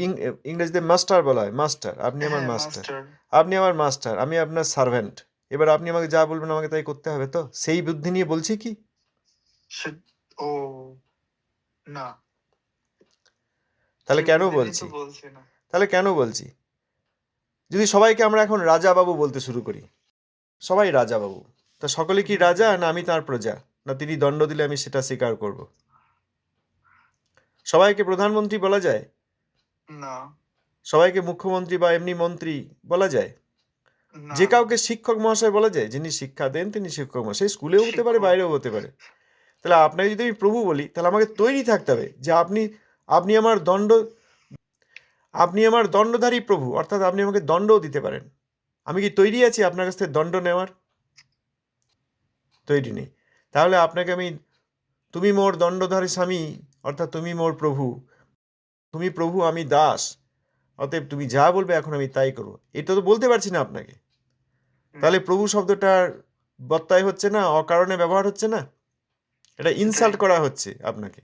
ইংরেজিতে মাস্টার বলা হয়, মাস্টার। আপনি আমার হ্যাঁ, মাস্টার, মাস্টার। আপনি আমার মাস্টার, আমি আপনার সার্ভেন্ট। এবার আপনি আমাকে যা বলবেন আমাকে তাই করতে হবে, তো সেই বুদ্ধি নিয়ে বলছি কি? ও না, তাহলে সেই কেন বুদ্ধি নিয়ে বলছি? তো বলছি না। তাহলে কেন বলছি? যদি সবাইকে আমরা এখন রাজা বাবু বলতে শুরু করি, সবাই রাজা বাবু, তা সকলে কি রাজা, না আমি তার প্রজা, না তিনি দণ্ড দিলে আমি সেটা স্বীকার করব? সবাইকে প্রধানমন্ত্রী বলা যায়? না সবাইকে মুখ্যমন্ত্রী বা এমনি মন্ত্রী বলা যায়? না, যে কাউকে শিক্ষক মহাশয় বলা যায়? যিনি শিক্ষা দেন তিনি শিক্ষক মহাশয়, স্কুলেও হতে পারে, শিক্ষক। বাইরেও হতে পারে। তাহলে আপনাকে যদি আমি প্রভু বলি, তাহলে আমাকে তৈরি থাকতে হবে যে আপনি আমার দণ্ড আপনি আমার দণ্ডধারী প্রভু, অর্থাৎ আপনি আমাকে দণ্ডও দিতে পারেন। আমি কি তৈরি আছি আপনার কাছ থেকে দণ্ড নেওয়ার? তৈরি নেই। তাহলে আপনাকে আমি, তুমি মোর দণ্ডধারী স্বামী, অর্থাৎ তুমি মোর প্রভু, তুমি প্রভু আমি দাস, অতএব তুমি যা বলবে এখন আমি তাই করবো, এটা তো বলতে পারছি না আপনাকে। তাহলে প্রভু শব্দটার বত্তায় হচ্ছে না, অকারণে ব্যবহার হচ্ছে না, এটা ইনসাল্ট করা হচ্ছে আপনাকে।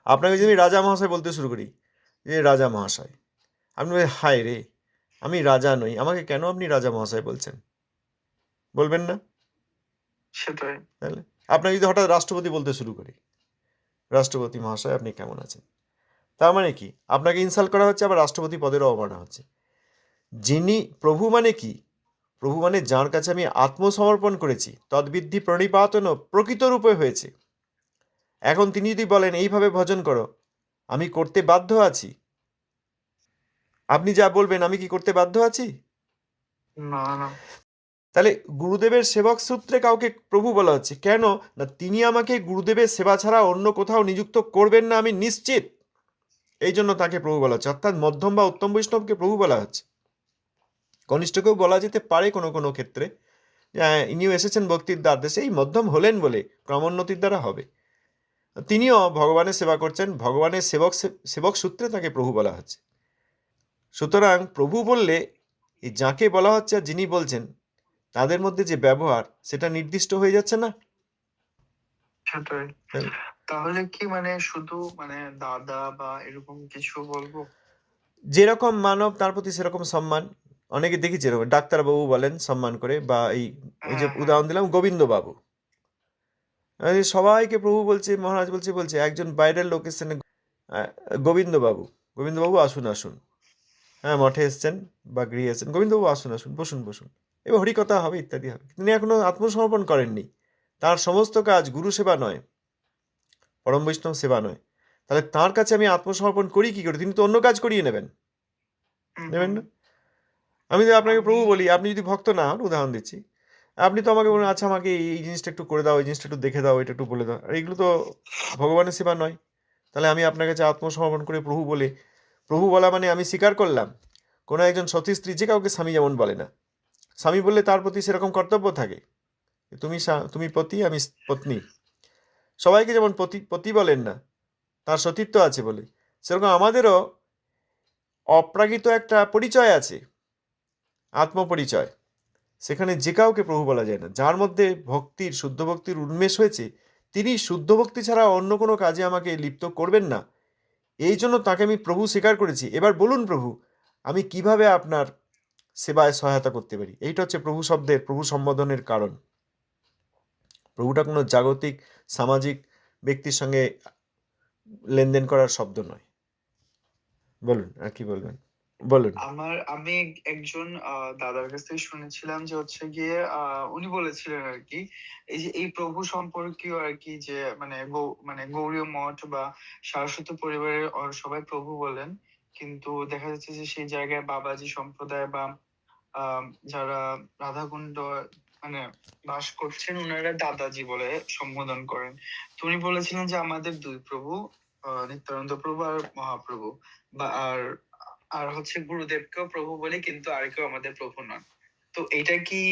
আপনাকে যদি আমি রাজা মহাশয় বলতে শুরু করি, যে রাজা মহাশয়, আপনি বলবেন, হায় রে, আমি রাজা নই, আমাকে কেন আপনি রাজা মহাশয় বলছেন? বলবেন না? সেটাই। তাহলে আপনাকে যদি হঠাৎ রাষ্ট্রপতি বলতে শুরু করি, রাষ্ট্রপতি মহাশয় আপনি কেমন আছেন, তার মানে কি? আপনাকে ইনসাল্ট করা হচ্ছে, আবার রাষ্ট্রপতি পদেরও অবমাননা হচ্ছে। যিনি প্রভু মানে কি? প্রভু মানে যার কাছে আমি আত্মসমর্পণ করেছি, তদ্বিদ্ধি প্রণিপাতন প্রকৃত রূপে হয়েছে। এখন তিনি যদি বলেন এইভাবে ভজন করো, আমি করতে বাধ্য আছি? আপনি যা বলবেন আমি কি করতে বাধ্য আছি? না না। তাহলে গুরুদেবের সেবক সূত্রে কাউকে প্রভু বলা হচ্ছে কেন? না, তিনি আমাকে গুরুদেবের সেবা ছাড়া অন্য কোথাও নিযুক্ত করবেন না, আমি নিশ্চিত। এই জন্য তাকে প্রভু বলা হচ্ছে, অর্থাৎ মধ্যম বা উত্তম বৈষ্ণবকে প্রভু বলা হচ্ছে। কনিষ্ঠকেও বলা যেতে পারে কোনো কোনো ক্ষেত্রে, ইনিও এসেছেন ভক্তির দ্বার দেশে, এই মধ্যম হলেন বলে ক্রমোন্নতির দ্বারা হবে। তিনিও ভগবানের সেবা করছেন, ভগবানের সেবক সূত্রে তাকে প্রভু বলা হচ্ছে। সুতরাং প্রভু বললে এই যাকে বলা হচ্ছে আর যিনি বলছেন তাদের মধ্যে যে ব্যবহার, সেটা নির্দিষ্ট হয়ে যাচ্ছে না? সেটাই। তাহলে কি মানে শুধু মানে দাদা বা এরকম কিছু বলবো? যেরকম মানব তার প্রতি সেরকম সম্মান। অনেকে দেখেছি এরকম, ডাক্তারবাবু বলেন সম্মান করে, বা এই যে উদাহরণ দিলাম গোবিন্দবাবু, সবাইকে প্রভু বলছে, মহারাজ বলছে একজন বাইরের লোক এসছেন, গোবিন্দবাবু আসুন আসুন, হ্যাঁ মঠে এসছেন বা গৃহে এসছেন, গোবিন্দবাবু আসুন আসুন, বসুন বসুন, এবার হরিকথা হবে ইত্যাদি হবে। তিনি এখনো আত্মসমর্পণ করেননি, তার সমস্ত কাজ গুরু সেবা নয়, পরম বৈষ্ণব সেবা নয়। তাহলে তার কাছে আমি আত্মসমর্পণ করি কি করে? তিনি তো অন্য কাজ করিয়ে নেবেন না? আমি যদি আপনাকে প্রভু বলি, আপনি যদি ভক্ত না হন, উদাহরণ দিচ্ছি, আপনি তো আমাকে বলেন, আচ্ছা আমাকে এই জিনিসটা একটু করে দাও, এই জিনিসটা একটু দেখে দাও, এটা একটু বলে দাও, আর এগুলো তো ভগবানের সেবা নয়। তাহলে আমি আপনার কাছে আত্মসমর্পণ করে প্রভু বলে, প্রভু বলা মানে আমি স্বীকার করলাম, কোনো একজন সতী স্ত্রী যে কাউকে স্বামী যেমন বলে না, স্বামী বললে তার প্রতি সেরকম কর্তব্য থাকে, তুমি পতি আমি পত্নী, সবাইকে যেমন পতি বলেন না, তার সতীত্ব আছে বলে, সেরকম আমাদেরও অপ্রাকৃত একটা পরিচয় আছে, আত্মপরিচয়। সেখানে যে কাউকে প্রভু বলা যায় না। যার মধ্যে শুদ্ধ ভক্তির উন্মেষ হয়েছে, তিনি শুদ্ধ ভক্তি ছাড়া অন্য কোনো কাজে আমাকে লিপ্ত করবেন না। এই জন্য তাকে আমি প্রভু স্বীকার করেছি। এবার বলুন প্রভু, আমি কিভাবে আপনার সেবায় সহায়তা করতে পারি? এইটা হচ্ছে প্রভু শব্দের, প্রভু সম্বোধনের কারণ। প্রভুটা কোনো জাগতিক সামাজিক ব্যক্তির সঙ্গে লেনদেন করার শব্দ নয়। বলুন, আর কি বলবেন বলুন। আমি একজন দাদার কাছ থেকে শুনেছিলাম যে হচ্ছে গিয়ে উনি বলেছিলেন আর কি, এই যে এই প্রভু সম্পর্কীয় আর কি, যে মানে গৌড়ীয় মঠ বা সারস্বত পরিবারের সবাই প্রভু বলেন, কিন্তু দেখা যাচ্ছে যে সেই জায়গায় বাবাজি সম্প্রদায় বা যারা রাধাকুণ্ড মানে বাস করছেন, ওনারা দাদাজি বলে সম্বোধন করেন। তো উনি বলেছিলেন যে আমাদের দুই প্রভু, নিত্যানন্দ প্রভু আর মহাপ্রভু, বা আর হচ্ছে গুরুদেবকেও প্রভু বলি, কিন্তু আর কেউ আমাদের প্রভু নন। তো এটা কি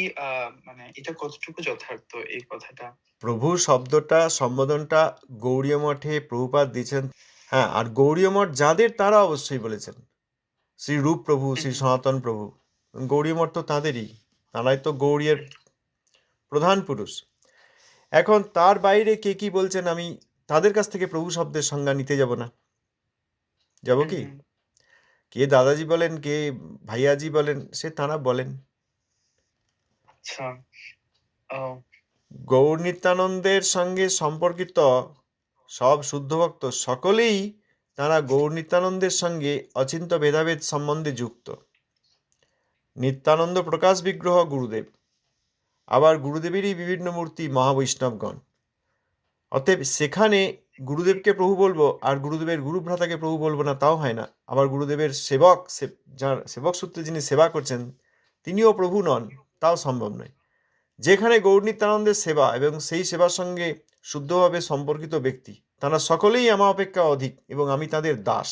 মানে এটা কতটুকু যথার্থ এই কথাটা? প্রভু শব্দটা, সম্বোধনটা গৌড়ীয় মঠে প্রভুপাদ দিয়েছেন। হ্যাঁ, আর গৌড়ীয় মঠ যাদের, তারা অবশ্যই বলেছেন। শ্রী রূপ প্রভু, শ্রী সনাতন প্রভু, গৌড়ীয় মঠ তো তাঁদেরই, তারাই তো গৌড়ীয় প্রধান পুরুষ। এখন তার বাইরে কে কি বলছেন, আমি তাদের কাছ থেকে প্রভু শব্দের সংজ্ঞা নিতে যাব না। যাব কি? কে দাদাজি বলেন, কে ভাইয়াজি বলেন, সে তাঁরা বলেন। আচ্ছা। গৌর নিত্যানন্দের সঙ্গে সম্পর্কিত সব শুদ্ধ ভক্ত সকলেই তারা গৌর নিত্যানন্দের সঙ্গে অচিন্ত ভেদাভেদ সম্বন্ধে যুক্ত। নিত্যানন্দ প্রকাশ বিগ্রহ গুরুদেব, আবার গুরুদেবেরই বিভিন্ন মূর্তি মহাবৈষ্ণবগণ। অতএব সেখানে গুরুদেবকে প্রভু বলবো আর গুরুদেবের গুরুভ্রাতাকে প্রভু বলবো না, তাও হয় না। আবার গুরুদেবের যার সেবক সূত্রে যিনি সেবা করছেন তিনিও প্রভু নন, তাও সম্ভব নয়। যেখানে গৌর নিত্যানন্দের সেবা এবং সেই সেবার সঙ্গে শুদ্ধভাবে সম্পর্কিত ব্যক্তি, তারা সকলেই আমার অপেক্ষা অধিক এবং আমি তাদের দাস।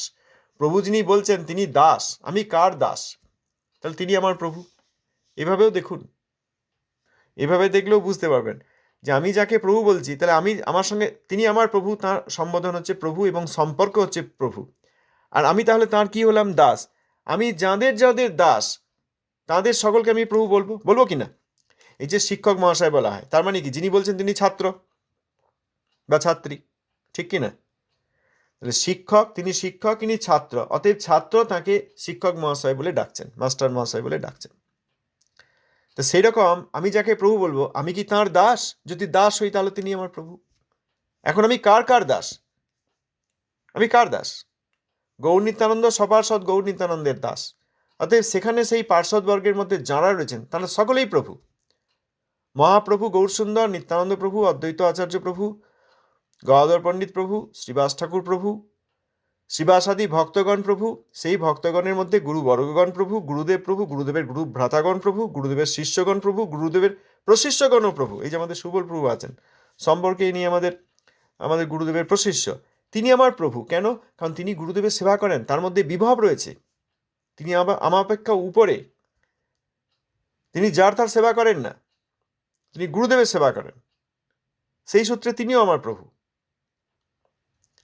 প্রভু যিনি বলছেন তিনি দাস, আমি কার দাস, তাহলে তিনি আমার প্রভু। এভাবেও দেখুন, এভাবে দেখলেও বুঝতে পারবেন যে আমি যাকে প্রভু বলছি, তাহলে আমার সঙ্গে তিনি আমার প্রভু, তার সম্বোধন হচ্ছে প্রভু এবং সম্পর্ক হচ্ছে প্রভু। আর আমি তাহলে তার কি হলাম? দাস। আমি যাদের যাদের দাস তাদের সকলকে আমি প্রভু বলবো কি না? এই যে শিক্ষক মহাশয় বলা হয়, তার মানে কি? যিনি বলছেন তিনি ছাত্র বা ছাত্রী, ঠিক কি না? তাহলে শিক্ষক, ইনি ছাত্র, অতএব ছাত্র তাকে শিক্ষক মহাশয় বলে ডাকছেন, মাস্টার মহাশয় বলে ডাকছেন। তো সেই রকম আমি যাকে প্রভু বলবো, আমি কি তাঁর দাস? যদি দাস হই তাহলে তিনি আমার প্রভু। এখন আমি কার দাস? আমি কার দাস? গৌর নিত্যানন্দ সপার্ষদ গৌর নিত্যানন্দের দাস। অতএব সেখানে সেই পার্ষদ বর্গের মধ্যে যাঁরা রয়েছেন তারা সকলেই প্রভু। মহাপ্রভু গৌরসুন্দর, নিত্যানন্দ প্রভু, অদ্বৈত আচার্য প্রভু, গদাধর পণ্ডিত প্রভু, শ্রীবাস ঠাকুর প্রভু, শ্রীবাসাদি ভক্তগণ প্রভু, সেই ভক্তগণের মধ্যে গুরুবর্গগণ প্রভু, গুরুদেব প্রভু, গুরুদেবের গুরু ভ্রাতাগণ প্রভু, গুরুদেবের শিষ্যগণ প্রভু, গুরুদেবের প্রশিষ্যগণও প্রভু। এই যে আমাদের সুবল প্রভু আছেন, সম্পর্কে নিয়ে আমাদের গুরুদেবের প্রশিষ্য, তিনি আমার প্রভু। কেন? কারণ তিনি গুরুদেবের সেবা করেন, তার মধ্যে বিভব রয়েছে, তিনি আমার অপেক্ষা উপরে। তিনি যার তার সেবা করেন না, তিনি গুরুদেবের সেবা করেন, সেই সূত্রে তিনিও আমার প্রভু।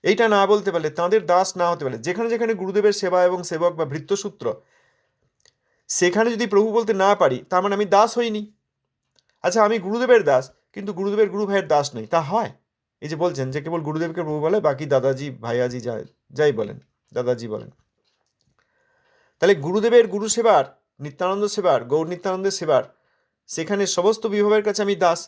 এইটা না বলতে পারলে, তাঁদের দাস না হতে পারলে, যেখানে যেখানে গুরুদেবের সেবা এবং সেবক বা ভৃত্যসূত্র, সেখানে যদি প্রভু বলতে না পারি, তার মানে আমি দাস হইনি। আচ্ছা, আমি গুরুদেবের দাস কিন্তু গুরুদেবের গুরু ভাইয়ের দাস নই, তা হয়? এই যে বলছেন যে কেবল গুরুদেবকে প্রভু বলে, বাকি দাদাজি ভাইয়াজি যাই বলেন, দাদাজি বলেন। তাহলে গুরুদেবের গুরু সেবার, নিত্যানন্দ সেবার, গৌর নিত্যানন্দের সেবার, সেখানে সমস্ত বিভবের কাছে আমি দাস।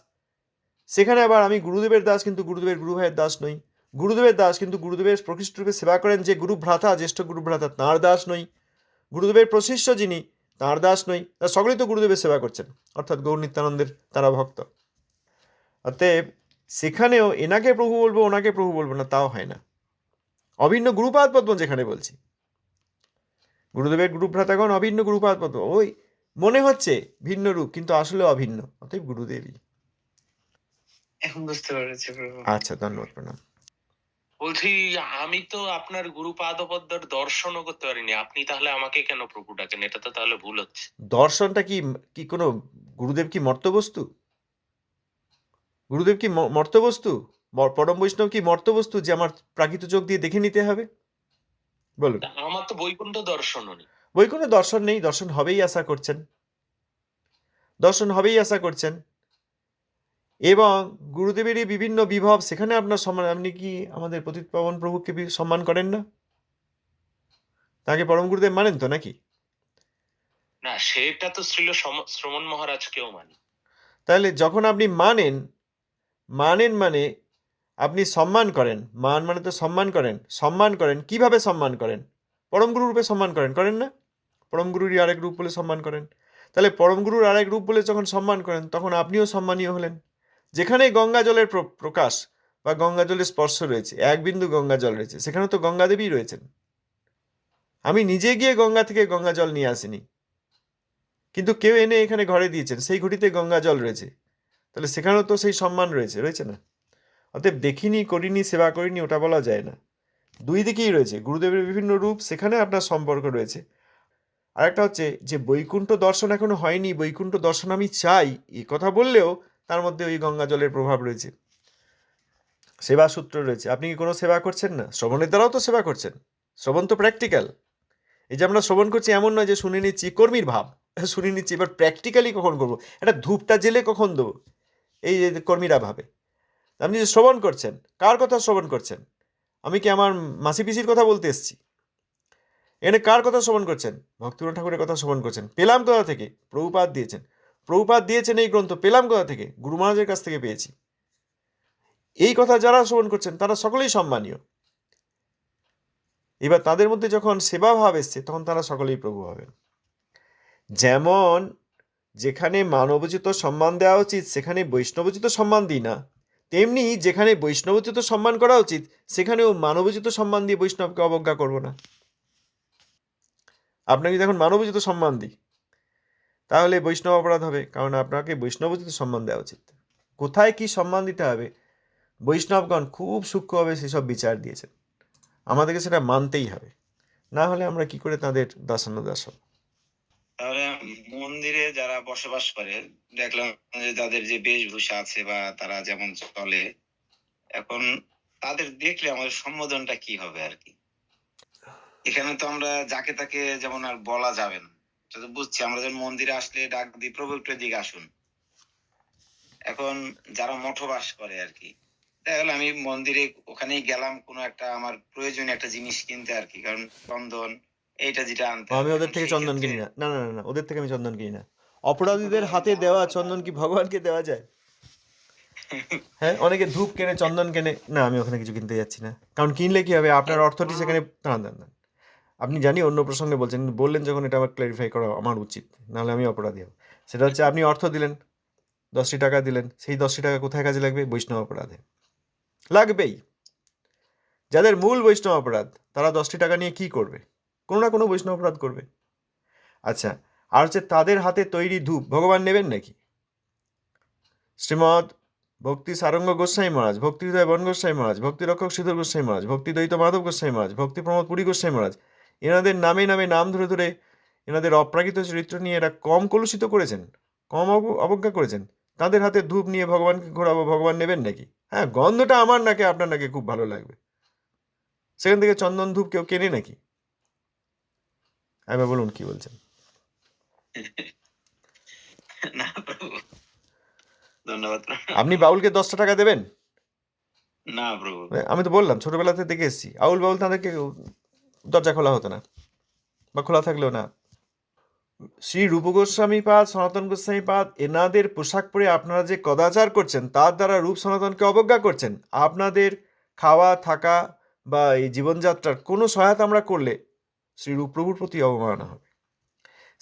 সেখানে আবার আমি গুরুদেবের দাস কিন্তু গুরুদেবের গুরু ভাইয়ের দাস নই। গুরুদেবের দাস কিন্তু গুরুদেবের প্রকৃষ্টরূপে সেবা করেন যে গুরু ভ্রাতা, জ্যেষ্ঠ গুরু ভ্রাতা, তাঁর দাস নই। গুরুদেবের প্রশিষ্য যিনি, তাঁর দাস নই। তারা সকলেই তো গুরুদেবের সেবা করছেন, অর্থাৎ গৌর নিত্যানন্দের তারা ভক্ত। অতএব সেখানেও এনাকে প্রভু বলবো, ওনাকে প্রভু বলবো না, তাও হয় না। অভিন্ন গুরুপাদ পদ্ম যেখানে বলছি, গুরুদেবের গুরু ভ্রাতাগণ অভিন্ন গুরুপাদ পদ্ম, ওই মনে হচ্ছে ভিন্ন রূপ কিন্তু আসলে অভিন্ন, অতএব গুরুদেবই। এখন বুঝতে পেরেছি প্রভু। আচ্ছা, ধন্যবাদ, প্রণাম। বলছি, আমি তো আপনার গুরু পাদপদ্মর দর্শনও করতে পারিনি, আপনি তাহলে আমাকে কেন প্রভু ডাকেন? এটা তো তাহলে ভুল হচ্ছে। দর্শনটা কি কোনো গুরুদেব কি মর্তবস্তু? গুরুদেব কি মর্তবস্তু? পরম বৈষ্ণব কি মর্তবস্তু যে আমার প্রাকৃত চোখ দিয়ে দেখে নিতে হবে? বলুন। তা আমার তো বৈকুণ্ঠ দর্শনও নেই। কোনো দর্শন নেই, দর্শন হবেই আশা করছেন, দর্শন হবেই আশা করছেন। এবং গুরুদেবেরই বিভিন্ন বিভব, সেখানে আপনার সম্মান। আপনি কি আমাদের পতিত পাবন প্রভুকে সম্মান করেন না? তাকে পরম গুরুদেব মানেন তো নাকি? না, সেটা তো শ্রমণ মহারাজকেও মানি। তাহলে যখন আপনি মানেন মানে আপনি সম্মান করেন, মানে তো সম্মান করেন, কিভাবে সম্মান করেন? পরম গুরু রূপে সম্মান করেন না? পরম গুরুরই আরেক রূপ বলে সম্মান করেন। তাহলে পরম গুরুর আরেক রূপ বলে যখন সম্মান করেন, তখন আপনিও সম্মানীয় হলেন। যেখানে গঙ্গা জলের প্রকাশ বা গঙ্গা জলের স্পর্শ রয়েছে, এক বিন্দু গঙ্গা জল রয়েছে, সেখানে তো গঙ্গা দেবী রয়েছেন। আমি নিজে গিয়ে গঙ্গা থেকে গঙ্গা জল নিয়ে আসিনি, কিন্তু কেউ এনে এখানে ঘরে দিয়েছেন, সেই ঘটিতে গঙ্গা জল রয়েছে, তাহলে সেখানেও তো সেই সম্মান রয়েছে না? অতএব দেখিনি, করিনি, সেবা করিনি, ওটা বলা যায় না। দুই দিকেই রয়েছে, গুরুদেবের বিভিন্ন রূপ, সেখানে আপনার সম্পর্ক রয়েছে। আরেকটা হচ্ছে যে বৈকুণ্ঠ দর্শন এখনো হয়নি, বৈকুণ্ঠ দর্শন আমি চাই, এই কথা বললেও তার মধ্যে ওই গঙ্গা জলের প্রভাব রয়েছে, সেবা সূত্র রয়েছে। আপনি কি কোনো সেবা করছেন না? শ্রবণের দ্বারাও তো সেবা করছেন। শ্রবণ তো প্র্যাকটিক্যাল। এই যে আমরা শ্রবণ করছি, এমন নয় যে শুনে নিচ্ছি, কর্মীর ভাব, শুনে নিচ্ছি, এবার প্র্যাকটিক্যালি কখন করবো, একটা ধূপটা জেলে কখন দেবো, এই যে কর্মীরা ভাবে। আপনি যে শ্রবণ করছেন, কার কথা শ্রবণ করছেন? আমি কি আমার মাসি পিসির কথা বলতে এসেছি? এখানে কার কথা শ্রবণ করছেন? ভক্তিবিনোদ ঠাকুরের কথা শ্রবণ করছেন। পেলাম কোথা থেকে? প্রভুপাদ দিয়েছেন এই গ্রন্থ। পেলাম কোথা থেকে? গুরু মহারাজের কাছ থেকে পেয়েছি। এই কথা যারা শ্রবণ করছেন তারা সকলেই সম্মানীয়। এবার তাদের মধ্যে যখন সেবা ভাব এসছে, তখন তারা সকলেই প্রভু হবেন। যেমন যেখানে মানবোচিত সম্মান দেওয়া উচিত, সেখানে বৈষ্ণবোচিত সম্মান দিই না, তেমনি যেখানে বৈষ্ণবোচিত সম্মান করা উচিত, সেখানেও মানবোচিত সম্মান দিয়ে বৈষ্ণবকে অবজ্ঞা করব না। আপনাকে যখন মানবোচিত সম্মান দিই, তাহলে বৈষ্ণব অপরাধ হবে, কারণ আপনাকে বৈষ্ণবোচিত সম্মান দেওয়া উচিত। কোথায় কি সম্মান দিতে হবে, বৈষ্ণবগণ খুব সূক্ষ্মভাবে সেসব বিচার দিয়েছেন, আমাদেরকে সেটা মানতেই হবে। না হলে আমরা কি করে তাদের দাসানুদাস হব? তাহলে মন্দিরে যারা বসবাস করে, দেখলাম যে তাদের যে বেশভূষা আছে বা তারা যেমন চলে, এখন তাদের দেখলে আমাদের সম্বোধনটা কি হবে আর কি? এখানে তো আমরা যাকে তাকে যেমন আর বলা যাবে না, সেটা তো বুঝছি। আমরা যখন মন্দিরে আসলে ডাক দিই, প্রভু একটু এদিকে আসুন। এখন যারা মঠবাস করে আর কি, দেখা গেল আমি মন্দিরে ওখানেই গেলাম কোনো একটা আমার প্রয়োজনীয় একটা জিনিস কিনতে আর কি, কারণ চন্দন এইটা যেটা আনতে আমি হবে। ওদের এখন থেকে সেই চন্দন ক্ষেত্রে কিনি না, না না না না, ওদের থেকে আমি চন্দন কিনি না। অপরাধীদের হাতে দেওয়া চন্দন কি ভগবানকে দেওয়া যায়? হ্যাঁ, অনেকে ধূপ কেনে, চন্দন কেনে, না আমি ওখানে কিছু কিনতে যাচ্ছি না, কারণ কিনলে কি হবে, আপনার অর্থটি সেখানে দাঁড়ান দাঁড়ান দাঁড়ান। আপনি জানি অন্য প্রসঙ্গে বলছেন, কিন্তু বললেন যখন, এটা আমার ক্লারিফাই করা আমার উচিত, নাহলে আমি অপরাধী হব। সেটা হচ্ছে আপনি অর্থ দিলেন, 10টি টাকা দিলেন, সেই 10টি টাকা কোথায় কাজে লাগবে? বৈষ্ণব অপরাধে লাগবেই। যাদের মূল বৈষ্ণব অপরাধ, তারা 10টি টাকা নিয়ে কি করবে? কোনো না কোনো বৈষ্ণব অপরাধ করবে। আচ্ছা, আর হচ্ছে তাদের হাতে তৈরি ধূপ ভগবান নেবেন নাকি? শ্রীমৎ ভক্তি সারঙ্গ গোস্বামী মহারাজ, ভক্তি হৃদয় বন গোস্বামী মহারাজ, ভক্তি রক্ষক শ্রীধর গোস্বামী মহারাজ, ভক্তি দ্বৈত মাধব গোস্বামী মহারাজ, ভক্তি প্রমোদ পুরী গোস্বামী মহারাজ, এনাদের নামে নামে নাম ধরে ধরে এনাদের অপ্রাকৃত চরিত্র নিয়ে এরা কম কলুষিত করেছেন, কম অবজ্ঞা করেছেন। তাদের হাতে ধূপ নিয়ে ভগবানকে ঘোরাবো, ভগবান নেবেন নাকি? হ্যাঁ, গন্ধটা আমার নাকে আপনার নাকে খুব ভালো লাগবে, সেখান থেকে চন্দন ধূপ কেউ কেনে নাকি? এবার বলুন কি বলছেন? না প্রভু, ধন্যবাদ প্রভু। আপনি বাউলকে 10টা টাকা দেবেন? না প্রভু, আমি তো বললাম, ছোটবেলাতে দেখে এসেছি, আউল বাউল তাদেরকে দরজা খোলা হতো না, বা খোলা থাকলেও না। শ্রী রূপ গোস্বামী পাদ, সনাতন গোস্বামী পাদ, এনাদের পোশাক পরে আপনারা যে কদাচার করছেন, তার দ্বারা রূপ সনাতনকে অবজ্ঞা করছেন। আপনাদের খাওয়া থাকা বা এই জীবনযাত্রার কোনো সহায়তা আমরা করলে শ্রী রূপপ্রভুর প্রতি অবমাননা হবে।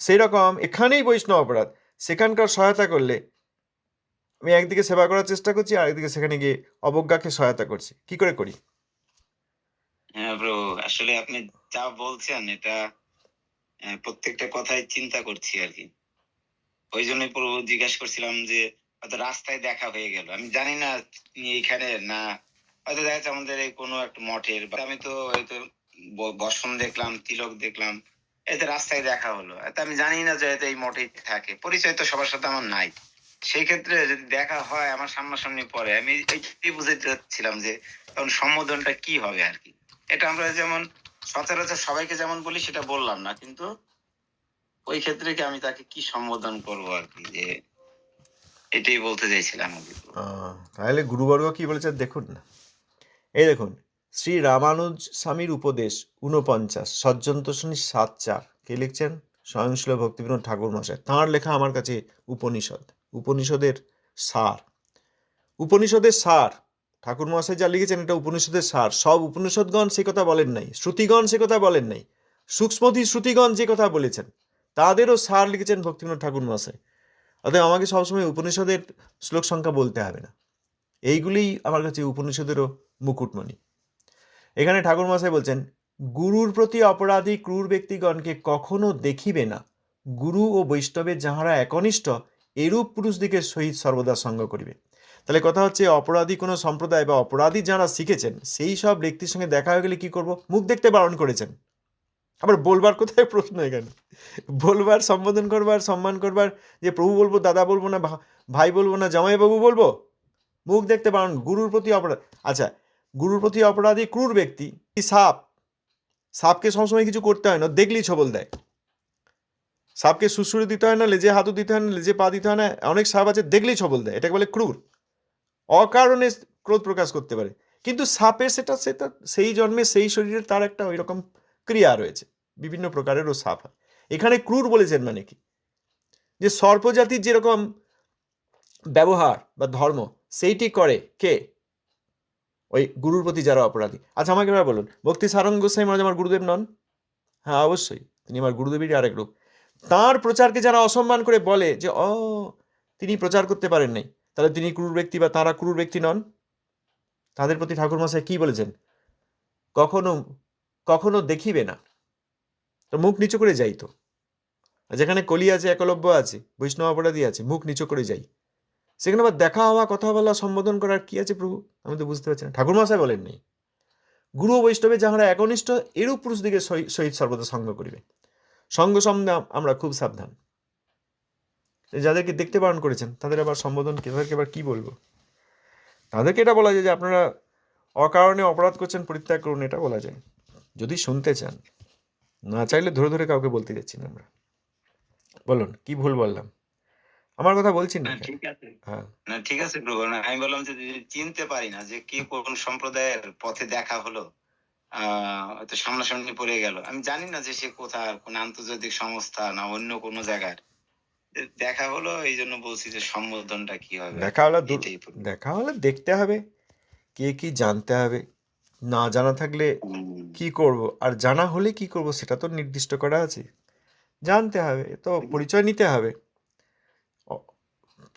সেই রকম এখানেই বৈষ্ণব অপরাধ, সেখানকার সহায়তা করলে আমি একদিকে সেবা করার চেষ্টা করছি, আর একদিকে সেখানে গিয়ে অবজ্ঞাকে সহায়তা করছি। কি করে করি? হ্যাঁ প্রভু, আসলে আপনি যা বলছেন এটা প্রত্যেকটা কথাই চিন্তা করছি আর কি। ওই জন্যই প্রভু জিজ্ঞাসা করছিলাম যে হয়তো রাস্তায় দেখা হয়ে গেল, আমি জানি না তিনি এইখানে না, হয়তো দেখা যাচ্ছে আমাদের এই কোনো একটা মঠের, বা আমি তো হয়তো বসন দেখলাম, তিলক দেখলাম, এতে রাস্তায় দেখা হলো, এতে আমি জানি না যে হয়তো এই মঠেই থাকে, পরিচয় তো সবার সাথে আমার নাই। সেই ক্ষেত্রে যদি দেখা হয় আমার সামনাসামনি পরে, আমি এইটাই বুঝতে চাচ্ছিলাম যে তখন সম্বোধনটা কি হবে আর কি। এটা আমরা যেমন সচরাচর সবাইকে যেমন বলি সেটা বললাম না, কিন্তু ওই ক্ষেত্রে কি আমি তাকে কি সম্বোধন করবো আর কি, যে এটাই বলতে চাইছিলাম আর কি। তাহলে গুরুবর্গ কি বলেছে দেখুন না। এই দেখুন, শ্রী রামানুজ স্বামীর উপদেশ 49, সজ্জন তোষণী 7:4, কে লিখছেন? স্বয়ংশীল ভক্তিবিনোদ ঠাকুর মশাই। তাঁর লেখা আমার কাছে উপনিষদ, উপনিষদের সার, উপনিষদের সার। ঠাকুর মশাই যা লিখেছেন এটা উপনিষদের সার। সব উপনিষদগণ সে কথা বলেন নাই, শ্রুতিগণ সে কথা বলেন নাই, সূক্ষ্মধী শ্রুতিগণ যে কথা বলেছেন তাদেরও সার লিখেছেন ভক্তিবিনোদ ঠাকুর মশাই। অতএব আমাকে সবসময় উপনিষদের শ্লোক সংখ্যা বলতে হবে না, এইগুলিই আমার কাছে উপনিষদেরও মুকুটমণি। এখানে ঠাকুর মশাই বলছেন, গুরুর প্রতি অপরাধী ক্রূর ব্যক্তিগণকে কখনো দেখিবে না। গুরু ও বৈষ্ণবের যাহারা একনিষ্ঠ, এরূপ পুরুষদিকে সহিত সর্বদা সঙ্গ করিবে। তাহলে কথা হচ্ছে, অপরাধী কোনো সম্প্রদায় বা অপরাধী যারা শিখেছেন সেই সব ব্যক্তির সঙ্গে দেখা হয়ে গেলে কি করব? মুখ দেখতে বারণ করেছেন। আবার বলবার কোথায় প্রশ্ন এখানে? বলবার, সম্বোধন করবার, সম্মান করবার, যে প্রভু বলবো, দাদা বলবো না, ভাই বলবো না, জামাইবাবু বলবো, মুখ দেখতে বারণ। গুরুর প্রতি অপরাধ, আচ্ছা, গুরুর প্রতি অপরাধী ক্রূর ব্যক্তি। সাপ, সাপকে সবসময় কিছু করতে হয় না, দেখলেই ছবল দেয়। সাপকে সুসুরি দিতে হয় না, লেজে হাতও দিতে হয় না, লেজে পা দিতে হয় না। অনেক সাপ আছে দেখলেই ছবল দেয়, এটাকে বলে ক্রূর। অকারণে ক্রোধ প্রকাশ করতে পারে, কিন্তু সাপের সেটা সেটা সেই জন্মে সেই শরীরে তার একটা ওই রকম ক্রিয়া রয়েছে, বিভিন্ন প্রকারেরও সাপ হয়। এখানে ক্রূর বলেছেন মানে কি? যে সর্পজাতির যেরকম ব্যবহার বা ধর্ম সেইটি করে কে? ওই গুরুর প্রতি যারা অপরাধী। আচ্ছা, আমাকে এবার বলুন, ভক্তি সারঙ্গ গোস্বামী মহারাজ আমার গুরুদেব নন? হ্যাঁ, অবশ্যই, তিনি আমার গুরুদেবেরই আরেক রূপ। তাঁর প্রচারকে যারা অসম্মান করে বলে যে তিনি প্রচার করতে পারেন নাই, তাহলে তিনি ক্রূর ব্যক্তি বা তাঁরা ক্রূর ব্যক্তি নন? তাদের প্রতি ঠাকুর মশাই কি বলেছেন? কখনো কখনো দেখিবে না। তো মুখ নিচু করে যাই তো। যেখানে কলি আছে, একলব্য আছে, বৈষ্ণব অপরাধী আছে, মুখ নিচু করে যাই। সেখানে আবার দেখা হওয়া, কথা বলা, সম্বোধন করার কি আছে প্রভু? আমি তো বুঝতে পারছি না। ঠাকুর মশাই বলেন নেই। গুরু ও বৈষ্ণবে যাহারা একনিষ্ঠ এরূপ পুরুষদিকে সহিত সর্বদা সঙ্গ করিবে। সঙ্গ সম্বন্ধে আমরা খুব সাবধান। যাদেরকে দেখতে বারণ করেছেন তাদের আবার সম্বোধন তাদেরকে আবার কি বলবো? তাদেরকে এটা বলা যায় যে আপনারা অকারণে অপরাধ করছেন, পরিত্যাগ করুন, এটা বলা যায় যদি শুনতে চান। না চাইলে ধরে ধরে কাউকে বলতে যাচ্ছি না আমরা। বলুন কি ভুল বললাম? আমার কথা বলছি না। ঠিক আছে, হ্যাঁ, না ঠিক আছে প্রভু, না আমি বললাম যে যদি চিনতে পারি না যে কি কোন সম্প্রদায়ের পথে দেখা হলো, হয়তো সামনাসামনি পড়ে গেল, আমি জানি না যে সে কোথায়, কোন আন্তর্জাতিক সংস্থা না অন্য কোনো জায়গার দেখা হলো, এই জন্য বলছি যে সম্বোধনটা কি হবে। দেখা হলে এটাই প্রভু। দেখা হলে দেখতে হবে, কে কি জানতে হবে। না জানা থাকলে কি করব, আর জানা হলে কি করব সেটা তো নির্দিষ্ট করা আছে। জানতে হবে, তো পরিচয় নিতে হবে।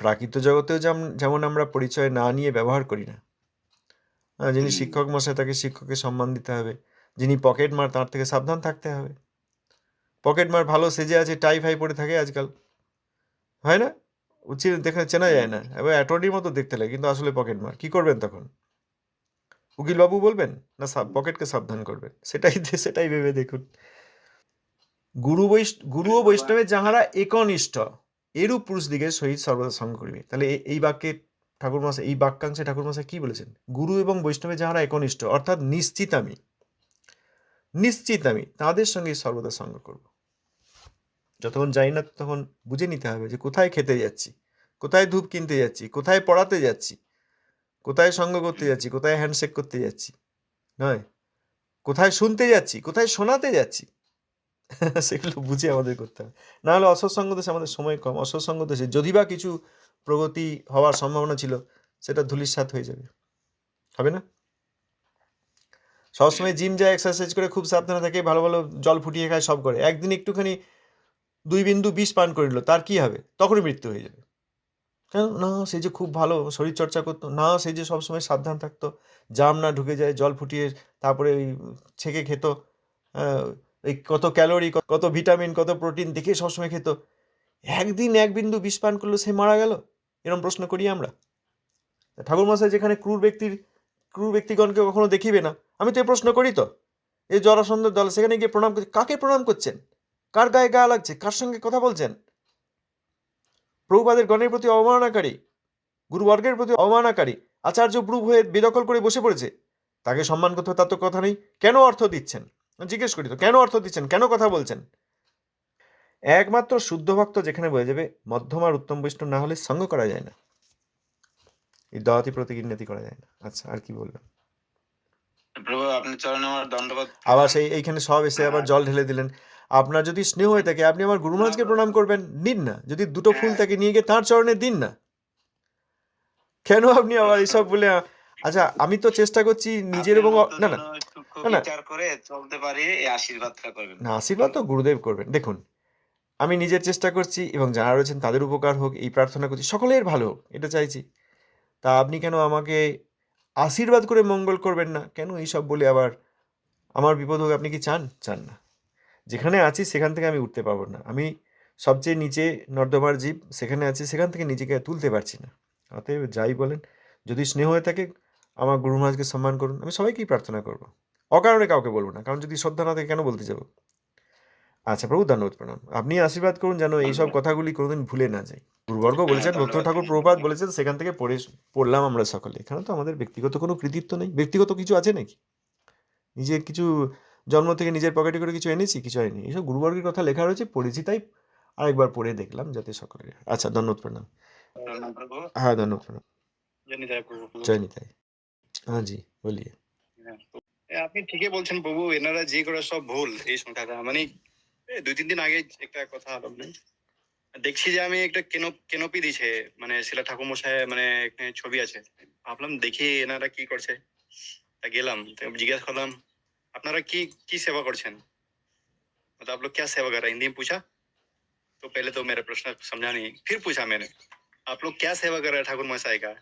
প্রাকৃত জগতেও যেমন আমরা পরিচয় না নিয়ে ব্যবহার করি না। যিনি শিক্ষক মশাই তাকে শিক্ষকের সম্মান দিতে হবে, যিনি পকেট মার তার থেকে সাবধান থাকতে হবে। পকেট মার ভালো সেজে আছে, টাই ফাই পরে থাকে আজকাল, হয় না? দেখে চেনা যায় না, এবার অ্যাটর্নির মতো দেখতে লাগে কিন্তু আসলে পকেট মার। কি করবেন তখন? উকিলবাবু বলবেন না পকেটকে সাবধান করবেন? সেটাই ভেবে দেখুন। গুরু ও বৈষ্ণবে যাহারা একনিষ্ঠ এরূপ পুরুষ দিকে সহিত সর্বদা সঙ্গ করিবে। তাহলে এই বাক্যে ঠাকুরমশাই, এই বাক্যাংশে ঠাকুরমশাই কি বলেছেন? গুরু এবং বৈষ্ণবে যাহারা একনিষ্ঠ, অর্থাৎ নিশ্চিত আমি তাদের সঙ্গে সর্বদা সঙ্গ করব। যতক্ষণ যাই না তখন বুঝে নিতে হবে যে কোথায় খেতে যাচ্ছি, কোথায় ধূপ কিনতে যাচ্ছি, কোথায় পড়াতে যাচ্ছি, কোথায় সঙ্গ করতে যাচ্ছি, কোথায় হ্যান্ডশেক করতে যাচ্ছি, নয় কোথায় শুনতে যাচ্ছি, কোথায় শোনাতে যাচ্ছি। সেগুলো বুঝে আমাদের করতে হবে। না হলে অসৎসঙ্গ দেশে আমাদের সময় কম। অসৎসঙ্গ দেশে যদি বা কিছু প্রগতি হওয়ার সম্ভাবনা ছিল সেটা ধূলিসাৎ হয়ে যাবে, হবে না? সবসময় জিম যায়, এক্সারসাইজ করে, খুব সাবধানে থাকে, ভালো ভালো জল ফুটিয়ে খায়, সব করে, একদিন একটুখানি 2 বিন্দু বিষ পান করে নিল, তার কি হবে? তখনই মৃত্যু হয়ে যাবে। কেন না? সে যে খুব ভালো শরীর চর্চা করতো, না সে যে সবসময় সাবধান থাকতো, জাম না ঢুকে যায়, জল ফুটিয়ে তারপরে ওই ছেঁকে খেত, এই কত ক্যালোরি, কত ভিটামিন, কত প্রোটিন দেখে সবসময় খেত, একদিন 1 বিন্দু বিষ পান করলো, সে মারা গেল। এরকম প্রশ্ন করি আমরা। ঠাকুরমশাই যেখানে ক্রূর ব্যক্তিগণকে কখনো দেখিবে না, আমি তো এই প্রশ্ন করি তো, এই জরাসন্ধের দল সেখানে গিয়ে প্রণাম করছে, কাকে প্রণাম করছেন? কার গায়ে গা লাগছে? কার সঙ্গে কথা বলছেন? প্রভুপাদের গণের প্রতি অবমাননাকারী, গুরুবর্গের প্রতি অবমাননাকারী আচার্য প্রভু হয়ে বেদখল করে বসে পড়েছে, তাকে সম্মান করতে হবে তার তো কথা নেই। কেন অর্থ দিচ্ছেন? জিজ্ঞেস করি তো, কেন অর্থ দিচ্ছেন, কেন কথা বলছেন? একমাত্র শুদ্ধ ভক্ত যেখানে বোঝা যাবে মধ্যম আর উত্তম বৈষ্ণব না হলে সঙ্গ করা যায় না, এই দয়াতি প্রতিকৃতি করা যায় না। আচ্ছা, আর কি বলবেন? প্রভু আপনার চরণে আমার দণ্ডবাদ। আবার এইখানে সব এসে আবার জল ঢেলে দিলেন। আপনার যদি স্নেহ হয়ে থাকে আপনি আমার গুরু মহারাজকে প্রণাম করবেন, নিন না। যদি 2টো ফুল তাকে নিয়ে গিয়ে তাঁর চরণে দিন না। কেন আপনি আবার এইসব বলে? আচ্ছা, আমি তো চেষ্টা করছি নিজের এবং না না বিচার করে চলতে পারি, এই আশীর্বাদটা করবেন না, আশীর্বাদ তো গুরুদেব করবেন। দেখুন, আমি নিজের চেষ্টা করছি এবং যারা রয়েছেন তাদের উপকার হোক এই প্রার্থনা করছি, সকলের ভালো হোক এটা চাইছি। তা আপনি কেন আমাকে আশীর্বাদ করে মঙ্গল করবেন না? কেন এইসব বলে আবার আমার বিপদ হোক আপনি কি চান? চান না। যেখানে আছি সেখান থেকে আমি উঠতে পারবো না। আমি সবচেয়ে নিচে নর্দমার জীব, সেখানে আছি, সেখান থেকে নিজেকে তুলতে পারছি না। অতএব যাই বলেন, যদি স্নেহ হয়ে থাকে আমার গুরু মহারাজকে সম্মান করুন। আমি সবাইকেই প্রার্থনা করব, অকারণে কাউকে বলবো না, কারণ যদি শ্রদ্ধা না থাকে কেন বলতে যাব? আচ্ছা প্রভু, ধন্যবাদ, প্রণাম। আপনি আশীর্বাদ করুন যেন এইসব কথাগুলি কোনোদিন ভুলে না যাই। গুরুবর্গ বলেছেন, ভক্ত ঠাকুর প্রভুপাদ বলেছেন, সেখান থেকে পড়লাম আমরা সকলে। এখানে তো আমাদের ব্যক্তিগত কোনো কৃতিত্ব নেই। ব্যক্তিগত কিছু আছে নাকি? নিজে কিছু জন্ম থেকে নিজের পকেটে করে কিছু এনেছি? কিছু হয়নি। এইসব গুরুবর্গের কথা লেখা রয়েছে, পড়েছি, তাই আরেকবার পড়ে দেখলাম যাতে সকলের। আচ্ছা, ধন্যবাদ, প্রণাম। হ্যাঁ, ধন্যবাদ, প্রণাম। জয় নিতাই। হ্যাঁ জি, বলিয়ে। আপনি ঠিকই বলছেন প্রভু, এনারা যে করে সব ভুল। এই সংখ্যাটা মানে 2-3 দিন আগে একটা কথা হলো, দেখছি যে আমি একটা কেনপি দিছে, মানে শিলা ঠাকুর মশাই, মানে এখানে ছবি আছে। ভাবলাম দেখি এনারা কি করছে, তা গেলাম, তো জিজ্ঞাসা করলাম আপনারা কি কি সেবা করছেন, मतलब आप लोग क्या सेवा कर रहे हैं, हिंदी में पूछा। तो पहले तो मेरा प्रश्न समझा नहीं, फिर पूछा मैंने, आप लोग क्या सेवा कर रहे हैं ठाकुर मसाई का।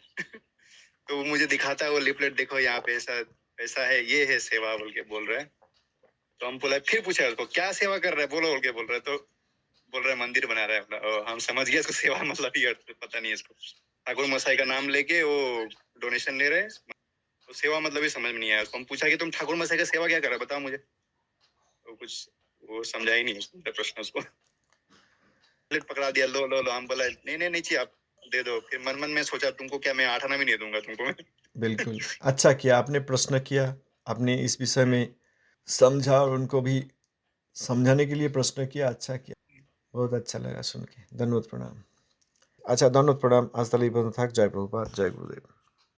तो वो मुझे दिखाता है, वो लिपलेट देखो यहाँ पे ऐसा ऐसा है, ये है सेवा बोल के बोल रहे हैं। तो हम बोला, फिर पूछा उसको क्या सेवा कर रहे हैं, बोलो बोल के बोल रहे हैं। तो बोल रहे हैं मंदिर बना रहे हैं अपना। हम समझ गए इसको सेवा मतलब ये पता नहीं है इसको। ठाकुर मसाई का नाम लेके वो डोनेशन ले रहे हैं, तो सेवा मतलब ही समझ में नहीं आया उसको। हम पूछा कि तुम ठाकुर मसाई का सेवा क्या कर रहा है, बताओ मुझे। तो कुछ वो समझा ही नहीं उसका प्रश्न उसको। प्लेट पकड़ा दिया, लो लो लो। हम बोला नहीं नहीं नहीं चाहिए, आप दे दो। फिर मन मन में सोचा तुमको क्या मैं 8 आना भी नहीं दूंगा तुमको मैं। बिल्कुल अच्छा किया आपने, प्रश्न किया आपने, इस विषय में समझा और उनको भी समझाने के लिए प्रश्न किया। अच्छा किया, बहुत अच्छा लगा सुन के। धन्यवाद, प्रणाम। अच्छा, धन्यवाद, प्रणाम। आज তাহলে এই পর্যন্ত থাক। জয় প্রভুপাদ, জয় গুরুদেব।